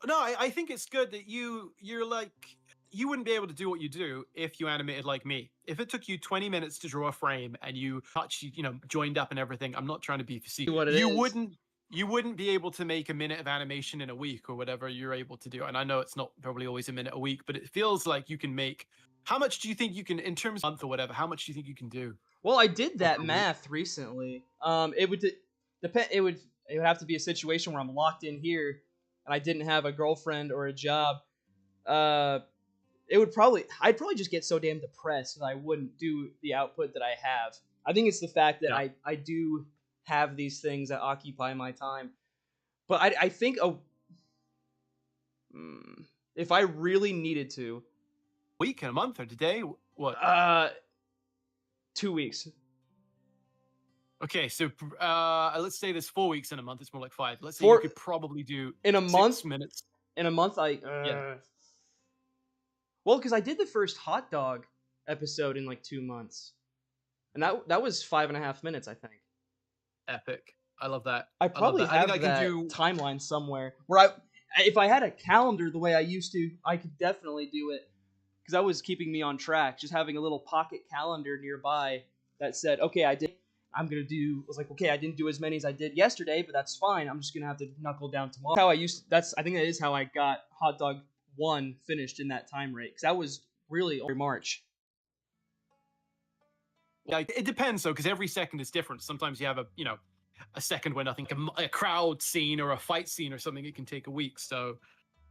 No, I think it's good that you're like, you wouldn't be able to do what you do if you animated like me. If it took you 20 minutes to draw a frame and you joined up and everything, I'm not trying to be facetious. You wouldn't be able to make a minute of animation in a week or whatever you're able to do. And I know it's not probably always a minute a week, but it feels like you can make. How much do you think you can, in terms of a month or whatever, how much do you think you can do? Well, I did that math recently. It would depend. It would have to be a situation where I'm locked in here and I didn't have a girlfriend or a job. uh, I'd probably just get so damn depressed that I wouldn't do the output that I have. I think it's the fact that Yeah. I do have these things that occupy my time. But I think if I really needed to, Week and a month or today? What? 2 weeks. Okay, so let's say there's 4 weeks in a month. It's more like 5. Let's say For you could probably do in a 6 month. minutes. In a month, Yeah. Well, because I did the first hot dog episode in like 2 months, and that was 5.5 minutes, I think. Epic. I love that. I love probably that. I think have I can that do. timeline somewhere where if I had a calendar the way I used to, I could definitely do it because that was keeping me on track. Just having a little pocket calendar nearby that said, "Okay, I'm gonna do." I was like, "Okay, I didn't do as many as I did yesterday, but that's fine. I'm just gonna have to knuckle down tomorrow." I think that is how I got Hot Dog 1 finished in that time rate because that was really only March. Yeah, it depends though, because every second is different. Sometimes you have a second where nothing, a crowd scene or a fight scene or something. It can take a week. So,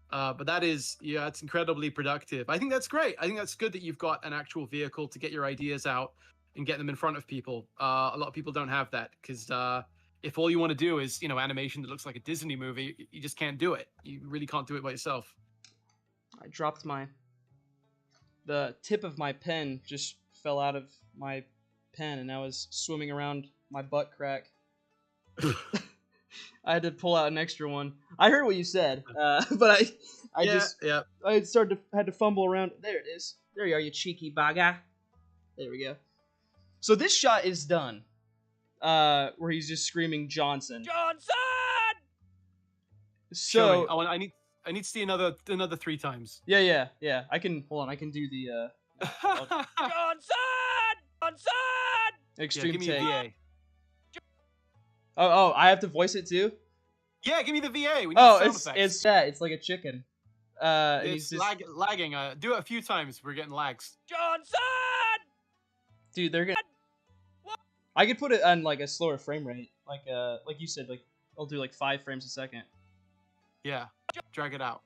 but that is, yeah, it's incredibly productive. I think that's great. I think that's good that you've got an actual vehicle to get your ideas out and get them in front of people. A lot of people don't have that because if all you want to do is animation that looks like a Disney movie, you just can't do it. You really can't do it by yourself. I dropped the tip of my pen just fell out of my pen and I was swimming around my butt crack. I had to pull out an extra one. I heard what you said, but I had to fumble around. There it is. There you are, you cheeky bugger. There we go. So this shot is done, where he's just screaming Johnson. Johnson. So I need to see another 3 times. Yeah. I can hold on. I can do the Johnson. Extreme give me take. a VA. Oh, I have to voice it too. Yeah, give me the VA. We need sound effects. It's like a chicken. And It's he's just lagging. Do it a few times. We're getting lags. Johnson. Dude, they're gonna. I could put it on like a slower frame rate, like you said, like I'll do like 5 frames a second. Yeah, drag it out.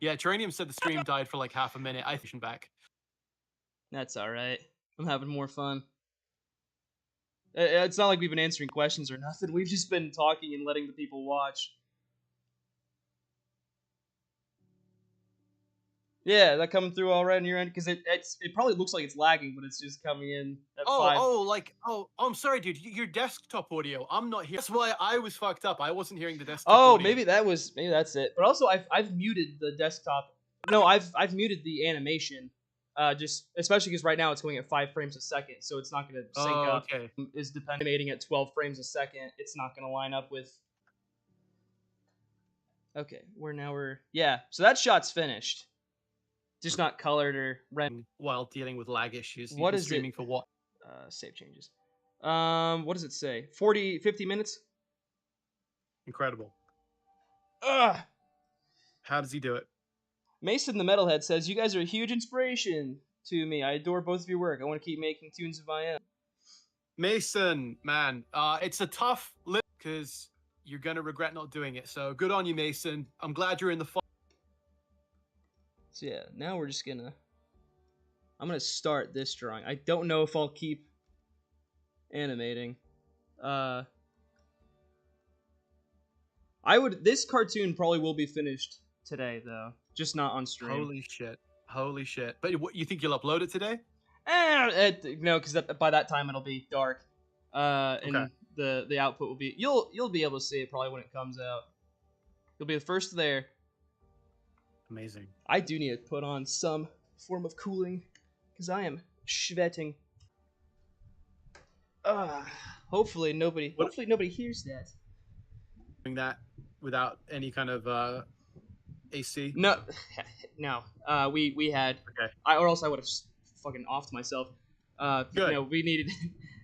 Yeah, Terranium said the stream died for like half a minute. I think back. That's all right. I'm having more fun. It's not like we've been answering questions or nothing. We've just been talking and letting the people watch. Yeah, that coming through all right on your end? Because it probably looks like it's lagging, but it's just coming in at 5. I'm sorry, dude. Your desktop audio. I'm not here. That's why I was fucked up. I wasn't hearing the desktop audio. Maybe that's it. But also, I've muted the desktop. No, I've muted the animation. Just especially because right now it's going at 5 frames a second, so it's not going to sync up. Okay. Is animating at 12 frames a second. It's not going to line up with. Okay, yeah. So that shot's finished. Just not colored or rendered. While dealing with lag issues. What is streaming for what? Save changes. What does it say? 50 minutes? Incredible. Ugh. How does he do it? Mason the Metalhead says, "You guys are a huge inspiration to me. I adore both of your work. I want to keep making tunes of my own." Mason, man, it's a tough lift because you're gonna regret not doing it. So good on you, Mason. I'm glad you're in the fight. So yeah, now I'm gonna start this drawing. I don't know if I'll keep animating. This cartoon probably will be finished today though, just not on stream. Holy shit! But you think you'll upload it today? No, because by that time it'll be dark, and Okay. the output will be you'll be able to see it probably when it comes out. You'll be the first there. Amazing. I do need to put on some form of cooling because I am sweating. Hopefully nobody hears that. Doing that without any kind of AC? No. We had. Okay. Or else I would have fucking offed myself. Good. We needed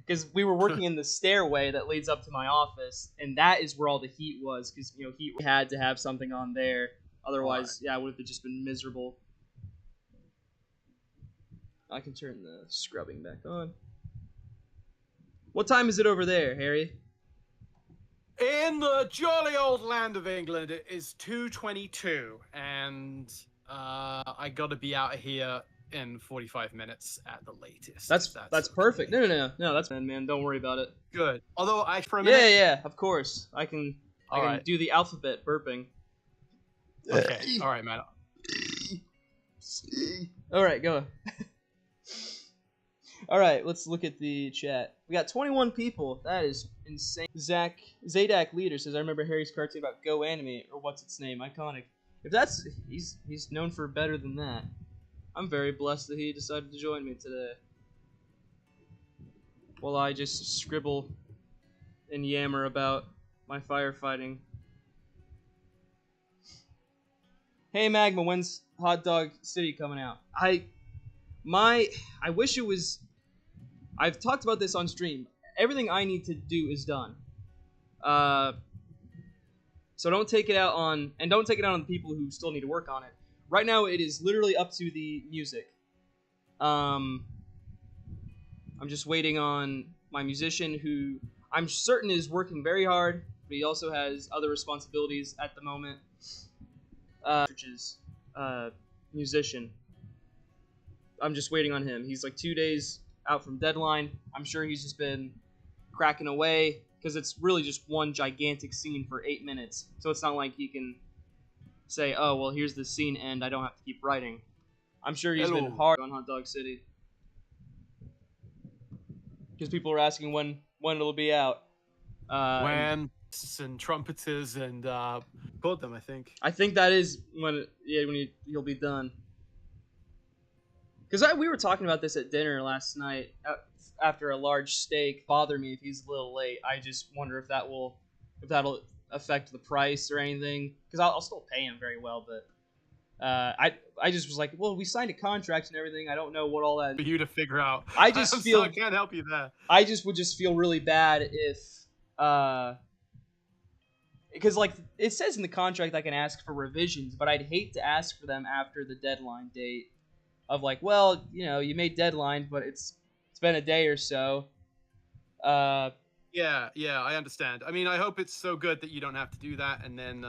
because we were working in the stairway that leads up to my office, and that is where all the heat was. Because we had to have something on there. Otherwise, yeah, it would have just been miserable. I can turn the scrubbing back on. What time is it over there, Harry? In the jolly old land of England, it is 2:22, and I gotta be out of here in 45 minutes at the latest. If That's that's perfect. okay. No. That's man. Don't worry about it. Good. Although for a Yeah, minute. yeah. Of course, I can. All I can right. do the alphabet burping. Okay. All right, man. All right, go. All right, let's look at the chat. We got 21 people. That is insane. Zadak Leader says, "I remember Harry's cartoon about Go Animate, or what's its name? Iconic. If that's he's known for better than that. I'm very blessed that he decided to join me today. While I just scribble and yammer about my firefighting. Hey Magma, when's Hot Dog City coming out? I wish it was. I've talked about this on stream. Everything I need to do is done. So don't take it out on the people who still need to work on it. Right now, it is literally up to the music. I'm just waiting on my musician, who I'm certain is working very hard, but he also has other responsibilities at the moment. Musician. I'm just waiting on him. He's like 2 days out from deadline. I'm sure he's just been cracking away, because it's really just one gigantic scene for 8 minutes. So it's not like he can say, oh, well, here's the scene end. I don't have to keep writing. I'm sure he's been hard on Hot Dog City. Because people are asking when it'll be out. When and trumpeters and called them, I think. I think that is when he'll be done. Because we were talking about this at dinner last night after a large steak. Bother me if he's a little late. I just wonder if that'll affect the price or anything. Because I'll still pay him very well, but I just was like, well, we signed a contract and everything. I don't know what all that. For you to figure out. I just feel I can't help you there. I would just feel really bad if because like it says in the contract I can ask for revisions, but I'd hate to ask for them after the deadline date. Of like, well, you made deadline, but it's been a day or so. Yeah, I understand. I mean, I hope it's so good that you don't have to do that, and then,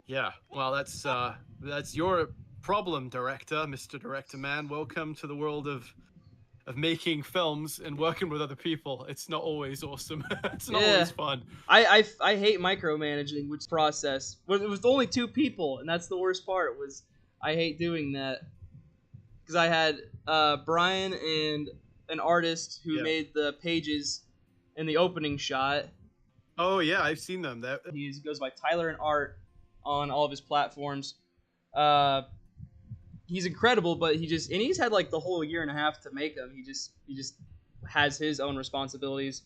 yeah. Well, that's your problem, director, Mr. Director Man. Welcome to the world of making films and working with other people. It's not always awesome. It's not always fun. I hate micromanaging, which process. It was only 2 people, and that's the worst part. Was I hate doing that, because I had Brian and an artist who made the pages in the opening shot. Oh yeah, I've seen them. He goes by Tyler and Art on all of his platforms. He's incredible, but he's had like the whole year and a half to make them. He just has his own responsibilities.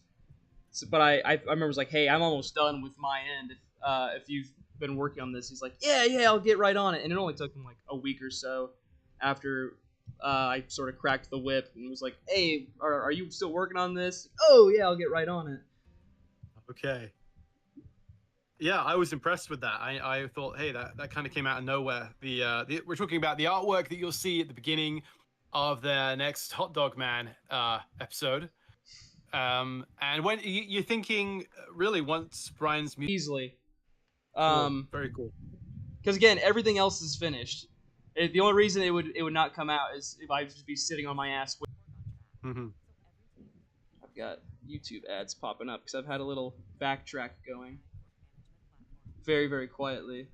So, but I remember was like, hey, I'm almost done with my end. If you've been working on this, he's like, yeah, I'll get right on it. And it only took him like a week or so after I sort of cracked the whip and was like, hey, are you still working on this? Oh yeah, I'll get right on it. Okay. Yeah, I was impressed with that. I thought, hey, that kind of came out of nowhere. We're talking about the artwork that you'll see at the beginning of the next Hot Dog Man episode. And when you're thinking, really, once Brian's easily. Cool. Very cool. Because again, everything else is finished. The only reason it would not come out is if I'd just be sitting on my ass. Mm-hmm. I've got YouTube ads popping up because I've had a little backtrack going. Very, very quietly.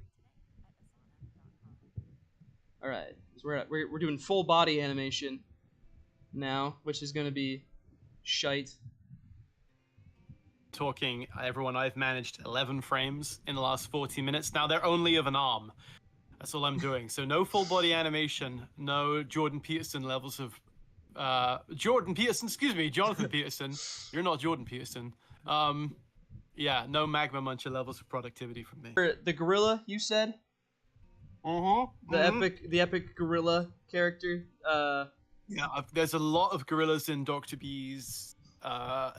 All right, so we're doing full body animation now, which is going to be shite. Talking, everyone, I've managed 11 frames in the last 40 minutes. Now they're only of an arm. That's all I'm doing. So no full body animation, no Jordan Peterson levels of Jonathan Peterson. You're not Jordan Peterson. Yeah, no Magma Muncher levels of productivity from me. The gorilla, you said? The epic gorilla character. Yeah, there's a lot of gorillas in Dr. B's.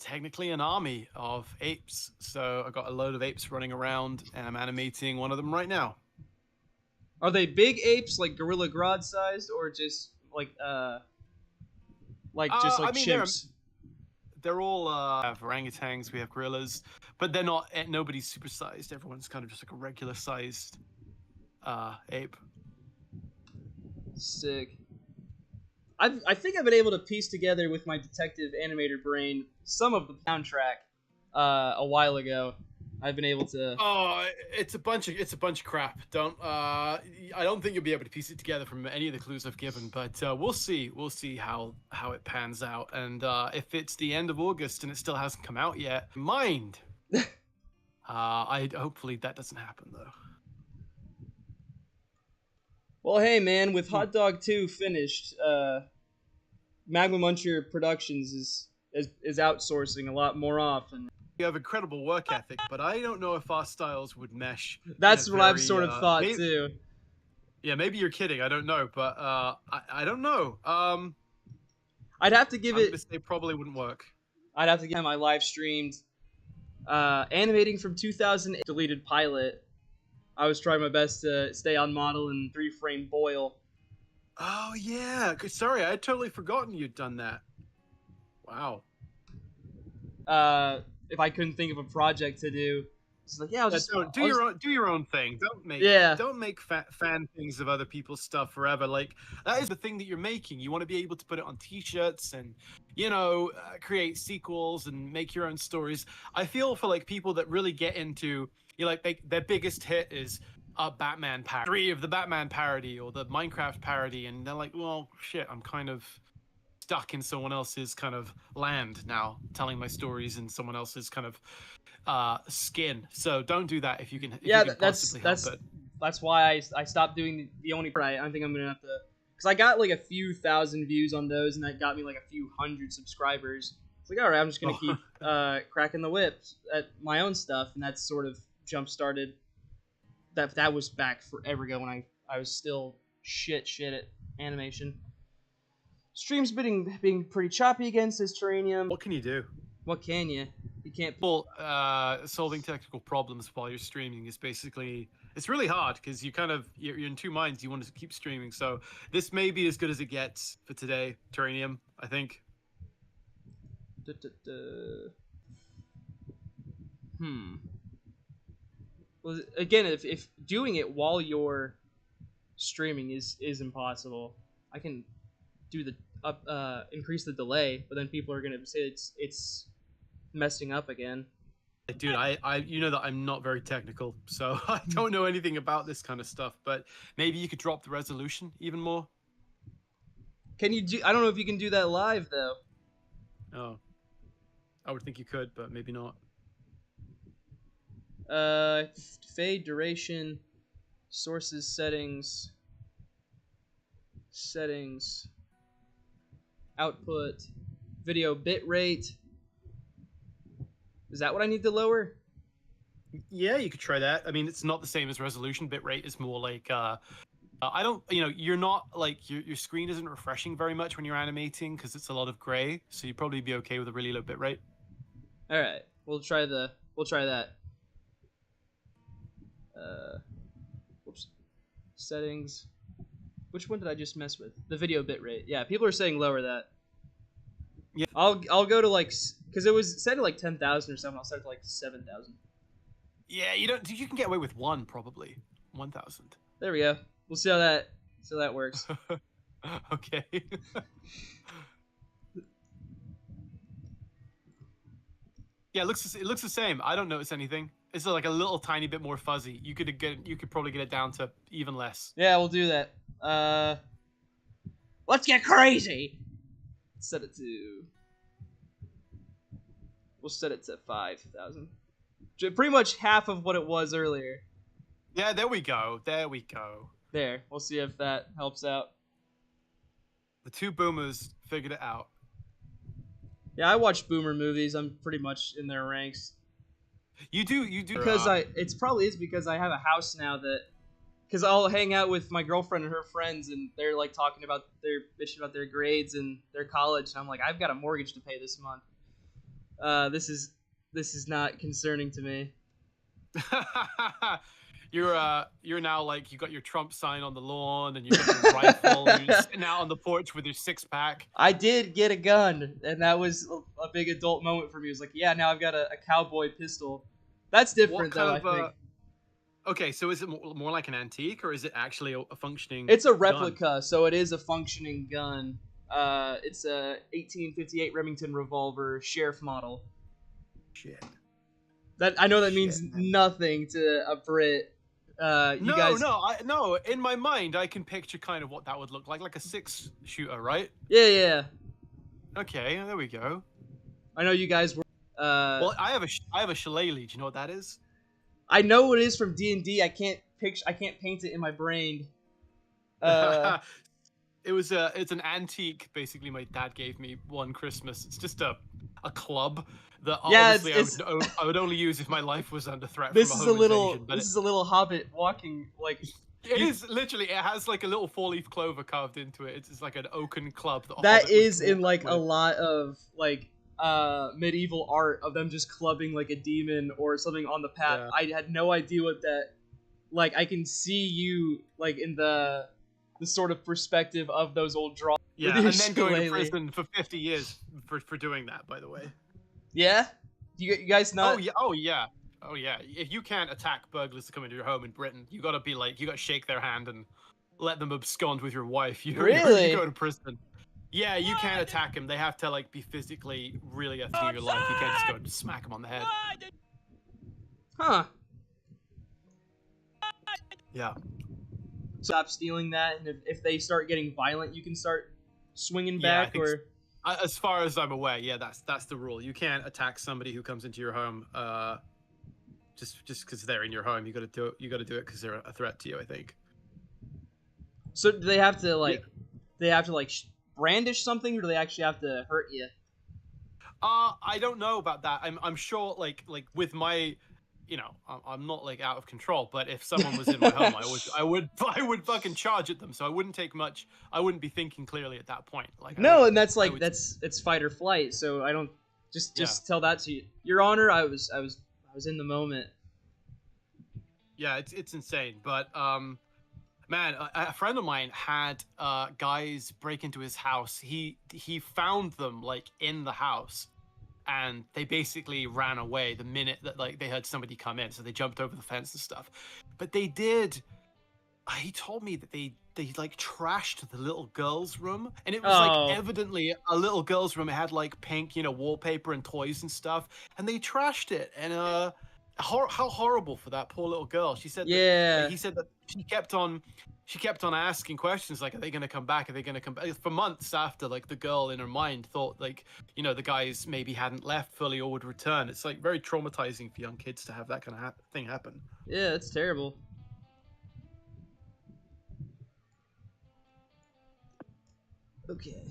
Technically an army of apes. So I got a load of apes running around, and I'm animating one of them right now. Are they big apes, like Gorilla Grodd sized, or just like chimps? They're all have orangutans, we have gorillas, but they're not. Nobody's supersized. Everyone's kind of just like a regular sized ape. Sick. I think I've been able to piece together with my detective animator brain some of the soundtrack a while ago. I've been able to. Oh, it's a bunch of crap. I don't think you'll be able to piece it together from any of the clues I've given, but we'll see. We'll see how it pans out. And if it's the end of August and it still hasn't come out yet, mind. Hopefully that doesn't happen though. Well, hey man, with Hot Dog 2 finished, Magma Muncher Productions is outsourcing a lot more often. You have incredible work ethic, but I don't know if our styles would mesh. That's what I've sort of thought too. Yeah, maybe you're kidding. I don't know, but I don't know. I'd have to give it. It probably wouldn't work. I'd have to give my live streamed animating from 2008 deleted pilot. I was trying my best to stay on model and 3-frame boil. Oh yeah, sorry, I had totally forgotten you'd done that. Wow. If I couldn't think of a project to do, it's like, yeah, do your own thing. Don't make fan things of other people's stuff forever. Like, that is the thing that you're making. You want to be able to put it on t-shirts and, create sequels and make your own stories. I feel for like people that really get into, their biggest hit is a Batman parody of the Batman parody or the Minecraft parody, and they're like, well, shit, I'm kind of stuck in someone else's kind of land now, telling my stories in someone else's kind of skin. So don't do that if you can. That's why I stopped doing the only part. I think I'm gonna have to, because I got like a few thousand views on those, and that got me like a few hundred subscribers. It's like, all right, I'm just gonna keep cracking the whip at my own stuff, and that's sort of jump started. That was back forever ago when I was still shit at animation. Stream's being pretty choppy again, says Terranium. What can you do? What can you? You can't. Well, solving technical problems while you're streaming is basically, it's really hard because you're in two minds. You want to keep streaming, so this may be as good as it gets for today, Terranium, I think. Well, again, if doing it while you're streaming is impossible, I can do the increase the delay, but then people are gonna say it's messing up again. Dude, I you know that I'm not very technical, so I don't know anything about this kind of stuff, but maybe you could drop the resolution even more. Can you do? I don't know if you can do that live though. Oh, I would think you could, but maybe not. Fade, duration, sources, settings, output, video bit rate. Is that what I need to lower? Yeah, you could try that. I mean, it's not the same as resolution. Bit rate is more like I don't, you're not like your screen isn't refreshing very much when you're animating because it's a lot of gray. So you'd probably be okay with a really low bit rate. All right, we'll try that. Whoops. Settings. Which one did I just mess with? The video bit rate. Yeah, people are saying lower that. Yeah. I'll go to like, because it was set at like 10,000 or something. I'll start to like 7,000. Yeah, you can get away with one probably 1,000. There we go. We'll see how that works. Okay. Yeah, it looks the same. I don't notice anything. It's like a little tiny bit more fuzzy. You could probably get it down to even less. Yeah, we'll do that. Let's get crazy. We'll set it to 5,000. Pretty much half of what it was earlier. Yeah, there we go. There. We'll see if that helps out. The two boomers figured it out. Yeah, I watch boomer movies. I'm pretty much in their ranks. You do. Because it's probably because I have a house now because I'll hang out with my girlfriend and her friends, and they're like bitching about their grades and their college, and I'm like, I've got a mortgage to pay this month. This is not concerning to me. You're now like, you got your Trump sign on the lawn and you got your rifle and you're sitting out on the porch with your 6-pack. I did get a gun, and that was a big adult moment for me. It was like, yeah, now I've got a cowboy pistol That's What different kind though, I of think. Okay, so is it more like an antique, or is it actually a functioning It's a gun? replica, so it is a functioning gun. It's a 1858 Remington revolver sheriff model. Shit. That I know that Shit, means man. nothing to a Brit. You No, guys, no. In my mind, I can picture kind of what that would look like a 6-shooter, right? yeah. Okay, there we go. I know you guys were. Well, I have a shillelagh. Do you know what that is? I know what it is from D&D. I can't picture. I can't paint it in my brain. Uh, It's an antique. Basically, my dad gave me one Christmas. It's just a club that yeah, obviously it's I would only use if my life was under threat from this a is a home invasion. little But hobbit walking like it you. is literally, it has like a little 4-leaf clover carved into it. It's like an oaken club that a That hobbit would is in walk like a with. lot of like medieval art of them just clubbing like a demon or something on the path. Yeah. I had no idea what that like. I can see you like in the sort of perspective of those old drawings. Yeah, and then going to prison for 50 years for doing that, by the way. Yeah, you guys not. Oh yeah, oh yeah, oh yeah. If you can't attack burglars to come into your home in Britain, you gotta be like, you gotta shake their hand and let them abscond with your wife. You Really? go to prison. Yeah, you can't attack them. They have to like be physically really at the end of your life. You can't just go and smack them on the head. Huh. Yeah. Stop stealing that, and if they start getting violent, you can start swinging Yeah, I back. think Or as far as I'm aware, yeah, that's the rule. You can't attack somebody who comes into your home just because they're in your home. You got to do it. You got to do it because they're a threat to you, I think. so do they have to like brandish something, or do they actually have to hurt you? I don't know about that. I'm sure like with my, you know, I'm not like out of control, but if someone was in my home, I would fucking charge at them. So I wouldn't take much. I wouldn't be thinking clearly at that point. Like No, and that's I like would, it's fight or flight. So I don't just Yeah. tell that to you, Your Honor. I was in the moment. Yeah, it's insane. But man, a friend of mine had guys break into his house. He found them like in the house, and they basically ran away the minute that like they heard somebody come in. So they jumped over the fence and stuff. But they did. He told me that they like trashed the little girl's room, and it was Oh. like evidently a little girl's room. It had like pink, you know, wallpaper and toys and stuff, and they trashed it. And how horrible for that poor little girl. She said Yeah. that he said that she kept on asking questions like, are they going to come back, are they going to come back, for months after. Like the girl in her mind thought like, you know, the guys maybe hadn't left fully or would return. It's like very traumatizing for young kids to have that kind of thing happen. Yeah, it's terrible. Okay.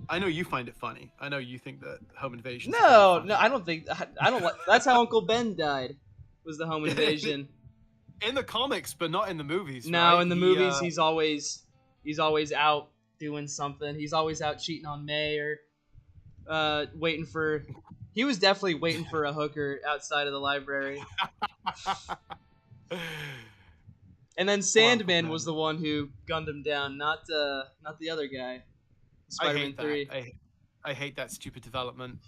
I know you find it funny. I know you think that home invasion. No, I don't think. I don't like. That's how Uncle Ben died. Was the home invasion? In the comics, but not in the movies. No, right? in the movies, he's always out doing something. He's always out cheating on May or waiting for. He was definitely waiting for a hooker outside of the library. And then Sandman was the one who gunned him down, not the other guy. Spider-Man 3. I hate that stupid development.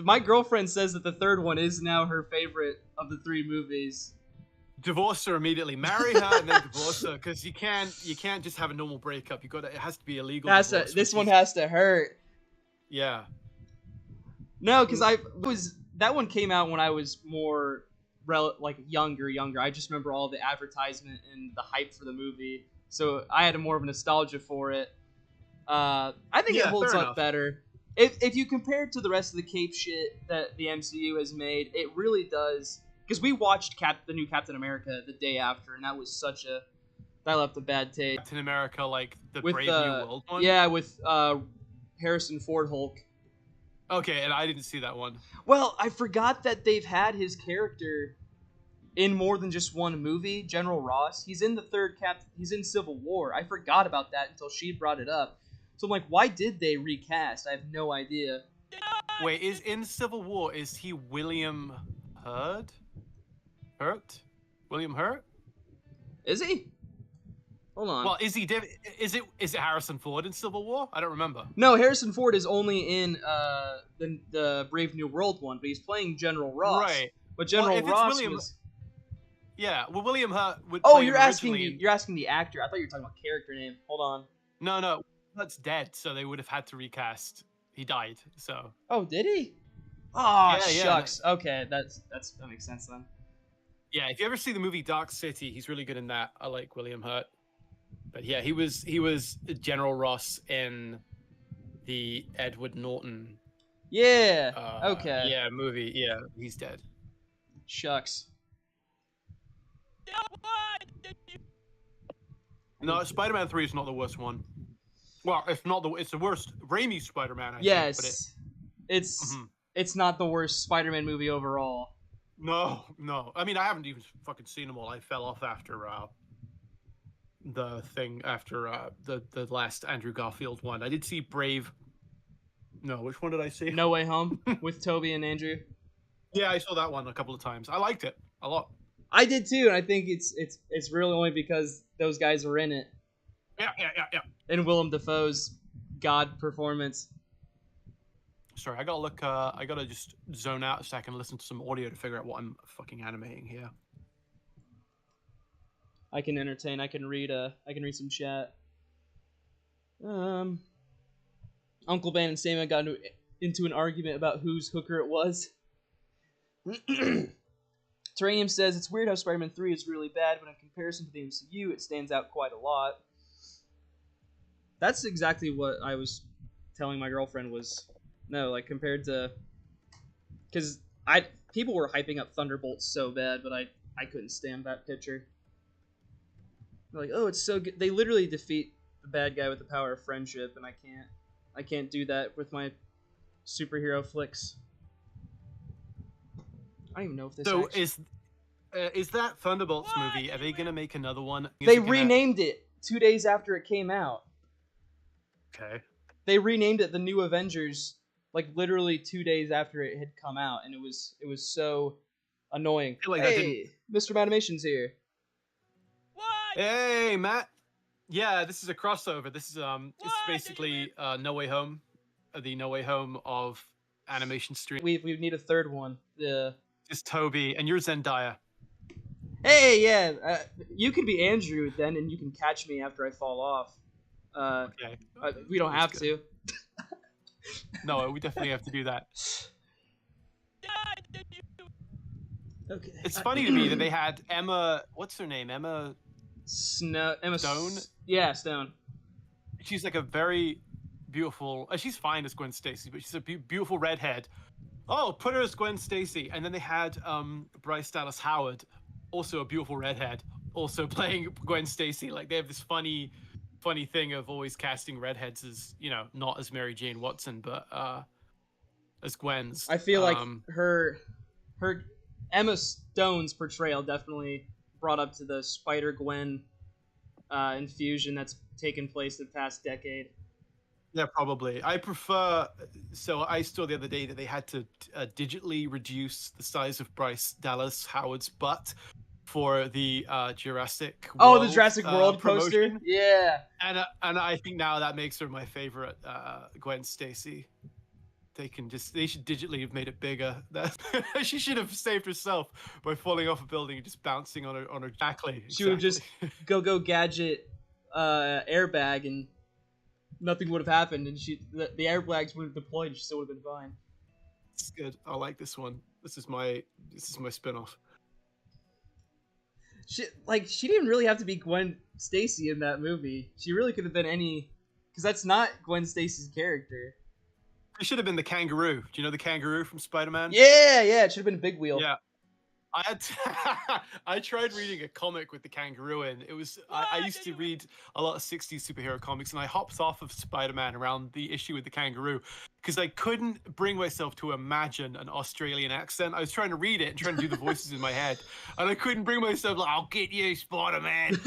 My girlfriend says that the third one is now her favorite of the 3 movies. Divorce her immediately. Marry her and then divorce her, because you can't just have a normal breakup. It has to be illegal. This one has to hurt. Yeah. No, because that one came out when I was more younger. I just remember all the advertisement and the hype for the movie, so I had more of a nostalgia for it. I think it holds up better. If you compare it to the rest of the cape shit that the MCU has made, it really does. Because we watched the new Captain America the day after, and that left a bad taste. Captain America, like the Brave New World one? Yeah, with Harrison Ford Hulk. Okay, and I didn't see that one. Well, I forgot that they've had his character in more than just one movie. General Ross, he's in the third he's in Civil War. I forgot about that until she brought it up. So I'm like, why did they recast? I have no idea. Wait, is in Civil War, is he William Hurt? William Hurt? Is he? Hold on. Well, is it Harrison Ford in Civil War? I don't remember. No, Harrison Ford is only in the Brave New World one, but he's playing General Ross. Right. But Well, General if it's Ross William, was. yeah. Well, William Hurt would Oh, play him originally. you're asking the actor. I thought you were talking about character name. Hold on. No, that's dead. So they would have had to recast. He died. So. Oh, did he? Oh, Yeah, shucks. Okay, that makes sense then. Yeah, if you ever see the movie Dark City, he's really good in that. I like William Hurt. But yeah, he was General Ross in the Edward Norton. Yeah. Okay. Yeah, movie. Yeah, he's dead. Shucks. No, Spider-Man 3 is not the worst one. Well, it's the worst Raimi Spider-Man. I yes, think, it's not the worst Spider-Man movie overall. No. I mean, I haven't even fucking seen them all. I fell off after the last Andrew Garfield one. I did see Brave. No, which one did I see? No Way Home with Toby and Andrew. Yeah, I saw that one a couple of times. I liked it a lot. I did too, and I think it's really only because those guys were in it. Yeah. And Willem Dafoe's God performance. Sorry, I gotta just zone out a second and listen to some audio to figure out what I'm fucking animating here. I can entertain. I can read some chat. Uncle Ben and Samuel got into an argument about whose hooker it was. Terranium says it's weird how Spider-Man 3 is really bad, but in comparison to the MCU, it stands out quite a lot. That's exactly what I was telling my girlfriend was. No, like compared to, because people were hyping up Thunderbolts so bad, but I couldn't stand that picture. They're like, oh, it's so good. They literally defeat the bad guy with the power of friendship, and I can't do that with my superhero flicks. I don't even know if this. So is that Thunderbolts movie? Are they gonna make another one? They renamed it 2 days after it came out. Okay. They renamed it the New Avengers, like literally 2 days after it had come out, and it was so annoying. Like hey, Mr. Animation's here. What? Hey, Matt. Yeah, this is a crossover. This is it's basically No Way Home, the No Way Home of animation stream. We need a third one. Just Toby, and you're Zendaya. Hey, yeah, you can be Andrew then, and you can catch me after I fall off. Okay. We don't have to. No, we definitely have to do that. Okay. It's funny to me that they had Emma. What's her name? Emma Stone. Yeah, Stone. She's like a very beautiful. She's fine as Gwen Stacy, but she's a beautiful redhead. Oh, put her as Gwen Stacy, and then they had Bryce Dallas Howard, also a beautiful redhead, also playing Gwen Stacy. Like they have this funny thing of always casting redheads as, you know, not as Mary Jane Watson, but as Gwen's. I feel like her Emma Stone's portrayal definitely brought up to the Spider-Gwen infusion that's taken place the past decade. Yeah, probably. I prefer. So I saw the other day that they had to digitally reduce the size of Bryce Dallas Howard's butt for the Jurassic World, the Jurassic World poster. Yeah. And I think now that makes her my favorite Gwen Stacy. They should digitally have made it bigger. She should have saved herself by falling off a building and just bouncing on her. Exactly. She would have just go gadget airbag and nothing would have happened, and the airbags would have deployed. She still would have been fine. It's good. I like this one. This is my spinoff. She didn't really have to be Gwen Stacy in that movie. She really could have been any, because that's not Gwen Stacy's character. It should have been the kangaroo. Do you know the kangaroo from Spider-Man? Yeah, it should have been Big Wheel. Yeah. I tried reading a comic with the kangaroo in. It was I used to read a lot of 60s superhero comics, and I hopped off of Spider-Man around the issue with the kangaroo because I couldn't bring myself to imagine an Australian accent. I was trying to read it and trying to do the voices in my head, and I couldn't bring myself like, I'll get you, Spider-Man.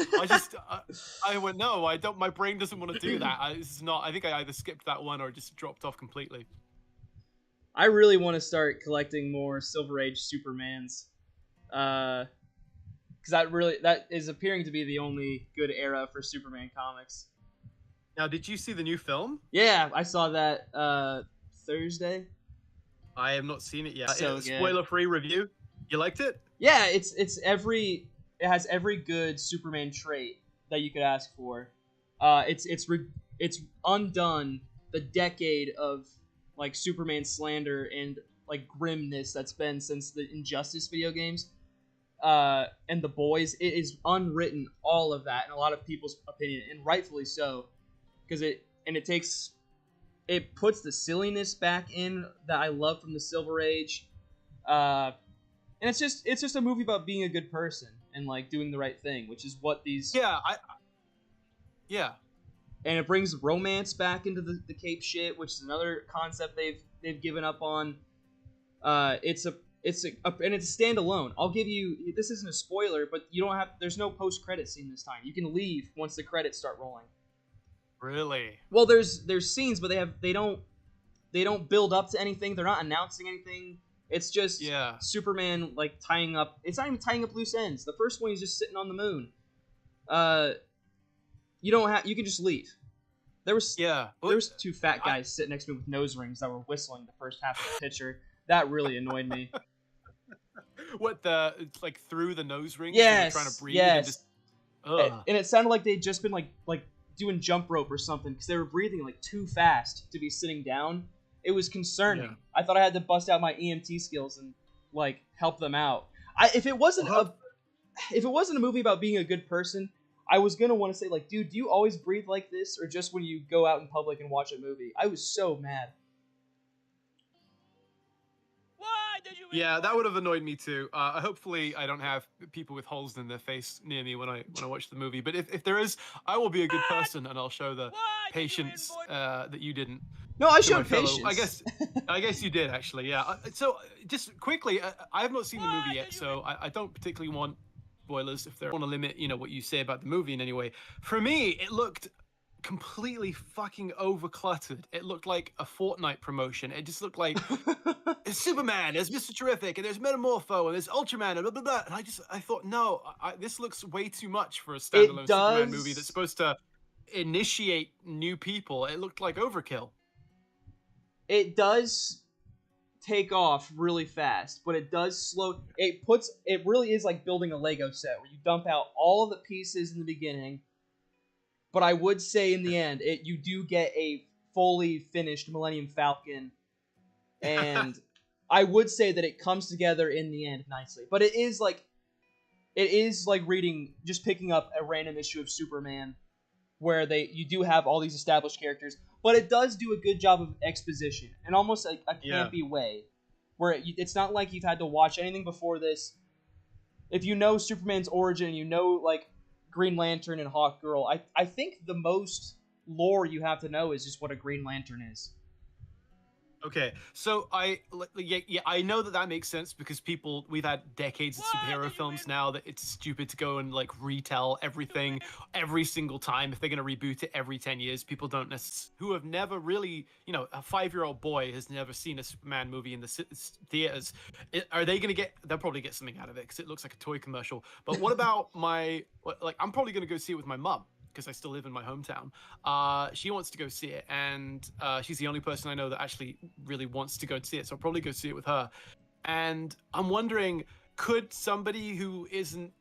I went, no, I don't. My brain doesn't want to do that. This is not. I think I either skipped that one or just dropped off completely. I really want to start collecting more Silver Age Supermans. Because that is appearing to be the only good era for Superman comics. Now, did you see the new film? Yeah, I saw that Thursday. I have not seen it yet. So good. Spoiler-free review. You liked it? Yeah, it has every good Superman trait that you could ask for. It's undone the decade of like Superman slander and like grimness that's been since the Injustice video games. And The Boys, it is unwritten all of that in a lot of people's opinion, and rightfully so, because it puts the silliness back in that I love from the Silver Age, and it's just a movie about being a good person and like doing the right thing, which is what these Yeah. and it brings romance back into the Cape shit, which is another concept they've given up on. It's a standalone. I'll give you, this isn't a spoiler, but there's no post credit scene this time. You can leave once the credits start rolling. Really? Well, there's scenes, but they don't build up to anything. They're not announcing anything. It's just Superman like tying up. It's not even tying up loose ends. The first one he's just sitting on the moon. You can just leave. There was two fat guys sitting next to me with nose rings that were whistling the first half of the picture. That really annoyed me. What it's like through the nose rings? Yes, trying to breathe. yes. And it sounded like they'd just been like doing jump rope or something because they were breathing like too fast to be sitting down. It was concerning. Yeah. I thought I had to bust out my EMT skills and like help them out. If it wasn't a movie about being a good person, I was gonna want to say like, dude, do you always breathe like this, or just when you go out in public and watch a movie? I was so mad. Yeah, that would have annoyed me too. Hopefully, I don't have people with holes in their face near me when I watch the movie. But if there is, I will be a good person and I'll show the patience that you didn't. No, I showed patience. I guess you did actually. Yeah. So just quickly, I have not seen the movie yet, so I don't particularly want spoilers if they want to limit, what you say about the movie in any way. For me, it looked completely fucking overcluttered. It looked like a Fortnite promotion. It just looked like there's Superman, there's Mr. Terrific, and there's Metamorpho, and there's Ultraman, and blah blah blah. And I thought, no, this looks way too much for a standalone Superman movie that's supposed to initiate new people. It looked like overkill. It does take off really fast, but it does slow. It really is like building a Lego set where you dump out all of the pieces in the beginning. But I would say in the end, you do get a fully finished Millennium Falcon, and I would say that it comes together in the end nicely. But it is like picking up a random issue of Superman, where you do have all these established characters, but it does do a good job of exposition in almost a campy way, where it's not like you've had to watch anything before this. If you know Superman's origin, like Green Lantern and Hawkgirl, I think the most lore you have to know is just what a Green Lantern is. Okay, so I know that makes sense because we've had decades of superhero films now that it's stupid to go and like retell everything every single time. If they're going to reboot it every 10 years, people who have never really, a 5-year-old boy has never seen a Superman movie in the theaters. Are they going to they'll probably get something out of it because it looks like a toy commercial. But what about I'm probably going to go see it with my mum, because I still live in my hometown. She wants to go see it, and she's the only person I know that actually really wants to go see it, so I'll probably go see it with her. And I'm wondering, could somebody who isn't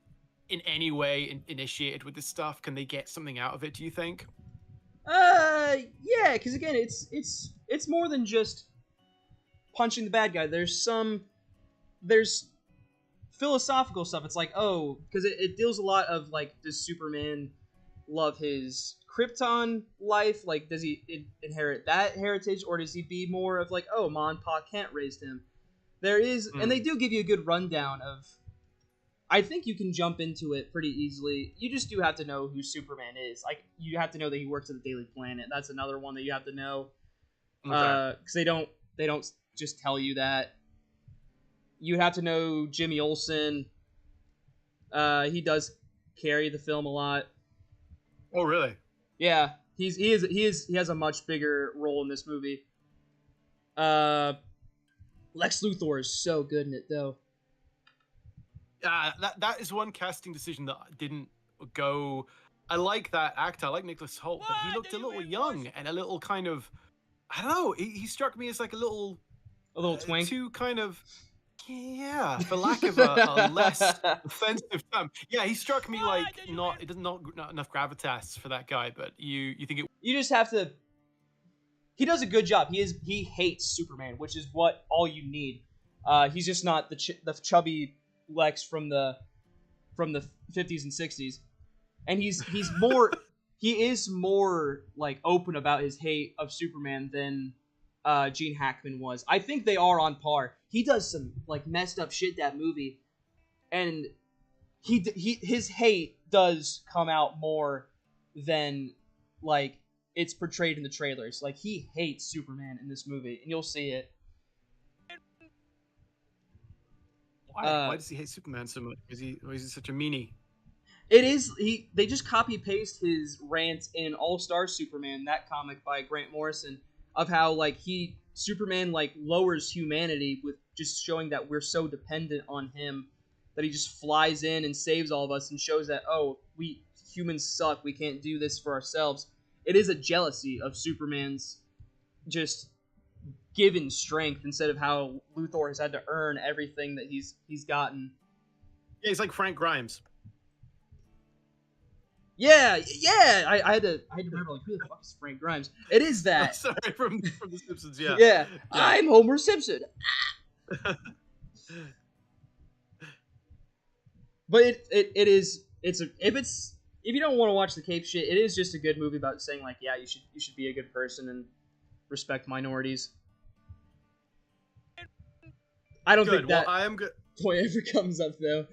in any way initiated with this stuff, can they get something out of it, do you think? Yeah, because again, it's more than just punching the bad guy. There's philosophical stuff. It's like, because it deals a lot of like, does Superman love his Krypton life? Like, does he inherit that heritage, or does he be more of like, Ma and Pa Kent raised him? There is, and they do give you a good rundown of. I think you can jump into it pretty easily. You just do have to know who Superman is. Like, you have to know that he works at the Daily Planet. That's another one that you have to know, because they don't just tell you that. You have to know Jimmy Olsen. He does carry the film a lot. Oh, really? Yeah, he has a much bigger role in this movie. Lex Luthor is so good in it, though. That is one casting decision that didn't go. I like that actor. I like Nicholas Hoult, but he looked a little young and a little kind of. I don't know. He struck me as like a little A little twink. to kind of, yeah, for lack of a less offensive term, yeah, he struck me like not, it does not enough gravitas for that guy, but you think it. You just have to. He does a good job. He hates Superman, which is what all you need. He's just not the chubby Lex from the 50s and 60s, and he's more he is more like open about his hate of Superman than Gene Hackman was. I think they are on par. He does some like messed up shit that movie, and his hate does come out more than like it's portrayed in the trailers. Like he hates Superman in this movie, and you'll see it. Why does he hate Superman so much? Why is he such a meanie? It is they just copy paste his rant in All Star Superman, that comic by Grant Morrison, of how like Superman like lowers humanity with just showing that we're so dependent on him that he just flies in and saves all of us and shows that, oh, we humans suck, we can't do this for ourselves. It is a jealousy of Superman's just given strength instead of how Luthor has had to earn everything that he's gotten. Yeah, he's like Frank Grimes. Yeah. I had to remember, like, who the fuck is Frank Grimes? It is that. Sorry, from The Simpsons. Yeah. Yeah. I'm Homer Simpson. But if you don't want to watch the cape shit, it is just a good movie about saying like, yeah, you should be a good person and respect minorities. I don't think that I am good. point ever comes up though.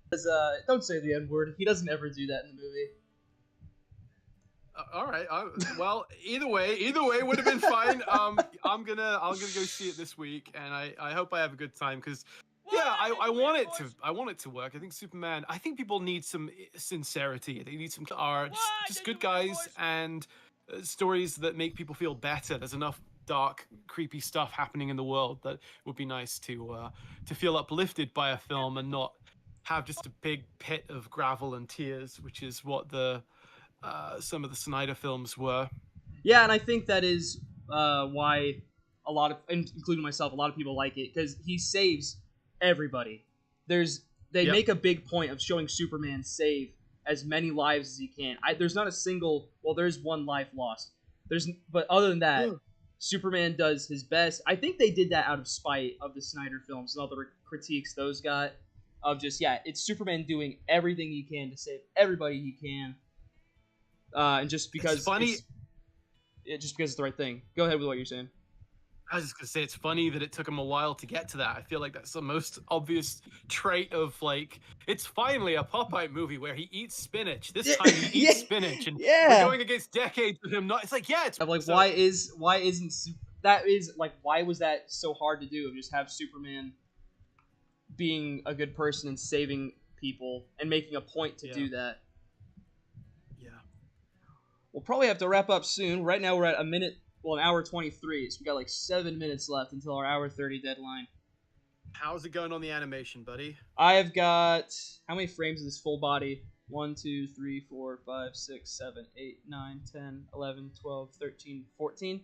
Because, don't say the N-word. He doesn't ever do that in the movie. All right. Well, either way would have been fine. I'm gonna go see it this week, and I hope I have a good time because. Yeah, I want it to work. I think Superman. I think people need some sincerity. They need some just good guys and stories that make people feel better. There's enough dark, creepy stuff happening in the world that would be nice to feel uplifted by a film and not have just a big pit of gravel and tears, which is what some of the Snyder films were. Yeah, and I think that is why a lot of, including myself, a lot of people like it because he saves everybody. They make a big point of showing Superman save as many lives as he can. There's not a single, well, there's one life lost. But other than that, Superman does his best. I think they did that out of spite of the Snyder films and all the critiques those got of just, yeah, it's Superman doing everything he can to save everybody he can. And just because it's funny, just because it's the right thing. Go ahead with what you're saying. I was just gonna say it's funny that it took him a while to get to that. I feel like that's the most obvious trait of like it's finally a Popeye movie where he eats spinach. This time he eats spinach, and we're going against decades of him not. It's like it's like so, why isn't that is like why was that so hard to do? Of just have Superman being a good person and saving people and making a point to do that. Yeah, we'll probably have to wrap up soon. Right now we're at an hour 23, so we got like 7 minutes left until our hour 30 deadline. How's it going on the animation, buddy? I have got, how many frames is this full body? 1, 2, 3, 4, 5, 6, 7, 8, 9, 10, 11, 12, 13, 14.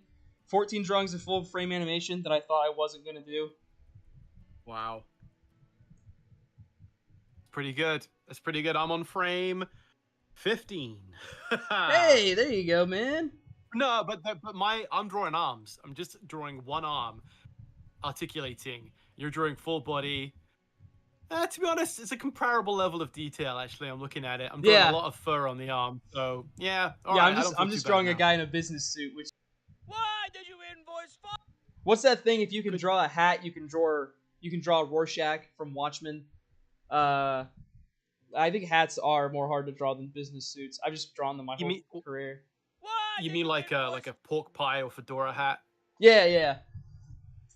14 drawings of full frame animation that I thought I wasn't going to do. Wow. Pretty good. That's pretty good. I'm on frame 15. Hey, there you go, man. No, but I'm drawing arms. I'm just drawing one arm, articulating. You're drawing full body. To be honest, it's a comparable level of detail. Actually, I'm looking at it. I'm drawing a lot of fur on the arm. So yeah. I'm just drawing a guy in a business suit. Which. Why did you invoice? What's that thing? If you can draw a hat, you can draw Rorschach from Watchmen. I think hats are more hard to draw than business suits. I've just drawn them my whole career. You mean like a pork pie or fedora hat? Yeah.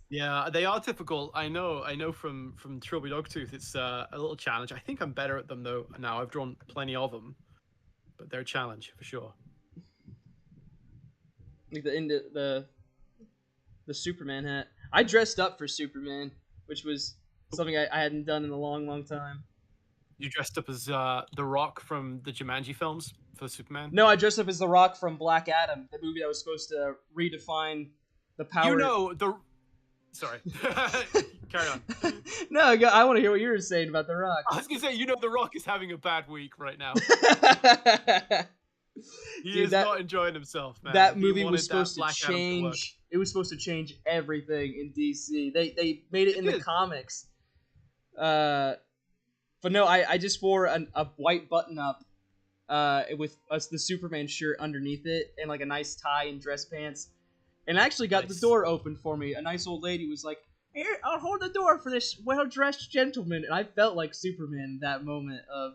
Yeah, they are difficult. I know from Trilby Dogtooth, it's a little challenge. I think I'm better at them though now. I've drawn plenty of them, but they're a challenge for sure. Like the Superman hat. I dressed up for Superman, which was something I hadn't done in a long time. You dressed up as The Rock from the Jumanji films for Superman? No, I dressed up as The Rock from Black Adam, the movie that was supposed to redefine the power. Sorry. Carry on. No, I want to hear what you were saying about The Rock. I was gonna say, The Rock is having a bad week right now. He Dude, is not enjoying himself, man. That He movie wanted was supposed that to Black Adam to work. change. It was supposed to change everything in DC. They made it in the comics. But no, I just wore a white button up with the Superman shirt underneath it and like a nice tie and dress pants, and actually got the door open for me. A nice old lady was like, "Here, I'll hold the door for this well-dressed gentleman," and I felt like Superman in that moment of,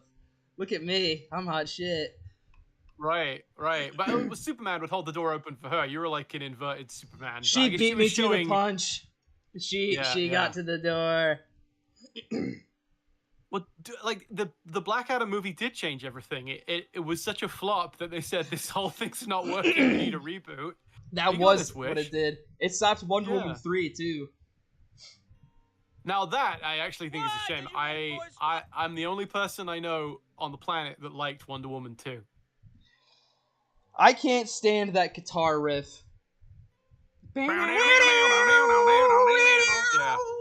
"Look at me, I'm hot shit." Right. But Superman would hold the door open for her. You were like an inverted Superman. She beat me to the punch. She got to the door. Well, like the Black Adam movie did change everything. It was such a flop that they said this whole thing's not working. We need a reboot. That was what it did. It stopped Wonder Woman 3 too. Now that I actually think is a shame. I'm the only person I know on the planet that liked Wonder Woman 2. I can't stand that guitar riff. Yeah,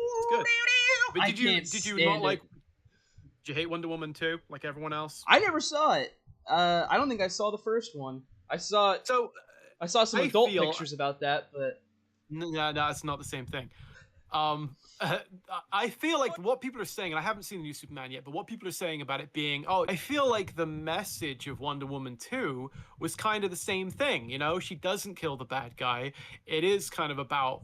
it's good. But did you not like? Did you hate Wonder Woman 2 like everyone else? I never saw it. I don't think I saw the first one. I saw it. So I saw some adult pictures about that, but no, it's not the same thing. I feel like what people are saying, and I haven't seen the new Superman yet, but what people are saying about it being, I feel like the message of Wonder Woman 2 was kind of the same thing. She doesn't kill the bad guy. It is kind of about,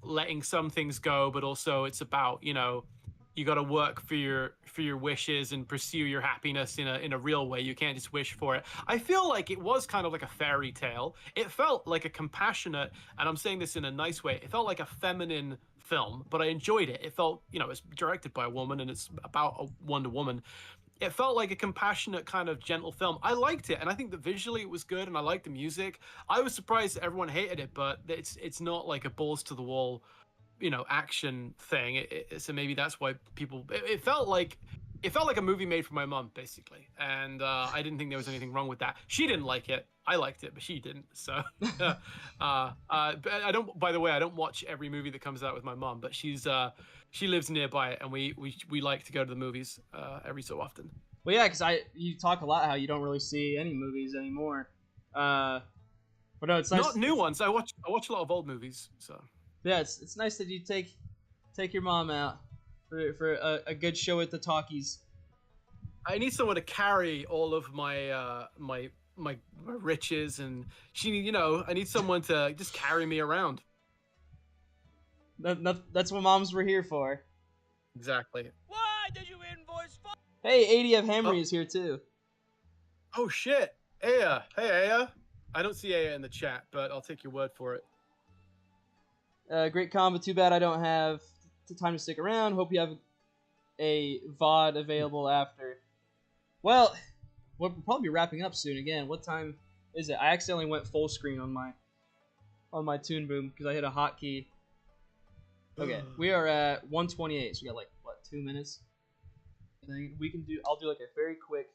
letting some things go, but also it's about, you got to work for your wishes and pursue your happiness in a real way. You can't just wish for it. I feel like it was kind of like a fairy tale. It felt like a compassionate, and I'm saying this in a nice way, it felt like a feminine film, but I enjoyed it. It felt, it's directed by a woman and it's about a Wonder Woman. It felt like a compassionate kind of gentle film. I liked it, and I think that visually it was good, and I liked the music. I was surprised that everyone hated it, but it's not like a balls to the wall action thing. So maybe that's why people. It felt like a movie made for my mom, basically, and I didn't think there was anything wrong with that. She didn't like it. I liked it, but she didn't. So, but I don't. By the way, I don't watch every movie that comes out with my mom, but she lives nearby it, and we like to go to the movies every so often. Well, yeah, because you talk a lot how you don't really see any movies anymore. But no, it's nice. Not new ones. I watch a lot of old movies. So. Yeah, it's nice that you take your mom out for a good show at the talkies. I need someone to carry all of my my riches, and I need someone to just carry me around. That's what moms were here for. Exactly. Why did you invoice? Hey, ADF Hamry is here too. Oh shit, Aya. Hey Aya. I don't see Aya in the chat, but I'll take your word for it. Great combo. Too bad I don't have the time to stick around. Hope you have a VOD available after. Well, we'll probably be wrapping up soon again. What time is it? I accidentally went full screen on my Toon Boom because I hit a hotkey. Okay, we are at 1:28, so we got like 2 minutes. We can do. I'll do like a very quick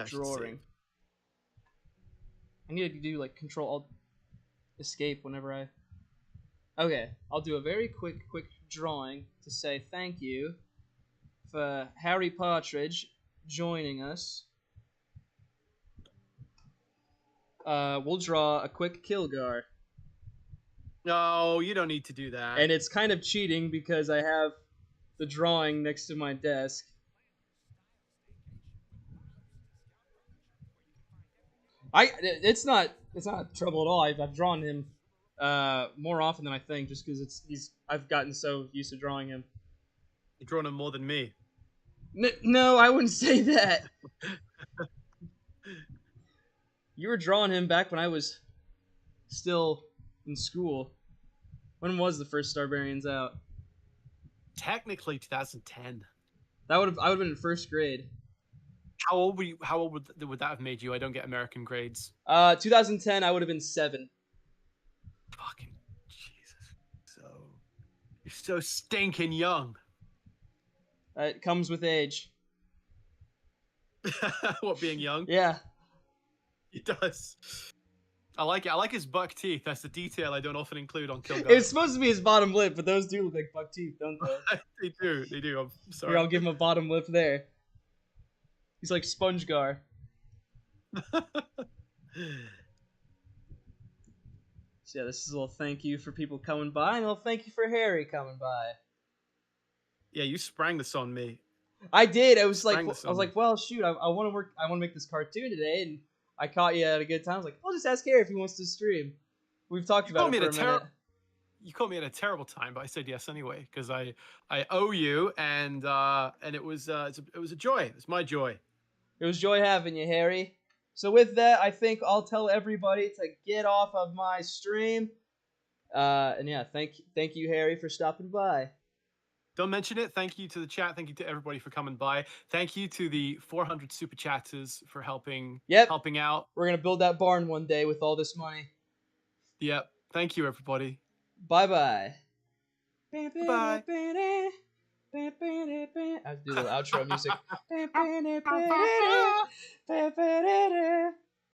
drawing. I need to do like Control Alt Escape whenever I. Okay, I'll do a very quick drawing to say thank you for Harry Partridge joining us. We'll draw a quick Kilgar. No, you don't need to do that. And it's kind of cheating because I have the drawing next to my desk. It's not trouble at all. I've drawn him more often than I think, just because I've gotten so used to drawing him. You've drawn him more than me. No, I wouldn't say that. You were drawing him back when I was still in school. When was the first Starbarians out? Technically 2010. I would have been in first grade. How old were you? How old would that have made you? I don't get American grades. 2010, I would have been 7. Fucking Jesus. You're so stinking young. It comes with age. What, being young? Yeah. It does. I like it. I like his buck teeth. That's the detail I don't often include on Kill It's supposed to be his bottom lip, but those do look like buck teeth, don't they? They do. They do. I'm sorry. Here, I'll give him a bottom lip there. He's like SpongeGar. So yeah, this is a little thank you for people coming by, and a little thank you for Harry coming by. Yeah, you sprang this on me. I did. I was Sprang like, this I was on me. like, well, shoot, I want to work. I want to make this cartoon today, and I caught you at a good time. I was like, I'll just ask Harry if he wants to stream. We've talked You about caught it me for at a minute. You caught me at a terrible time, but I said yes anyway because I owe you, and it was it was a joy. It was my joy. It was joy having you, Harry. So with that, I think I'll tell everybody to get off of my stream. And yeah, thank you, Harry, for stopping by. Don't mention it. Thank you to the chat. Thank you to everybody for coming by. Thank you to the 400 super chatters for helping out. We're gonna build that barn one day with all this money. Yep. Thank you, everybody. Bye-bye. Bye. I have to do the outro music.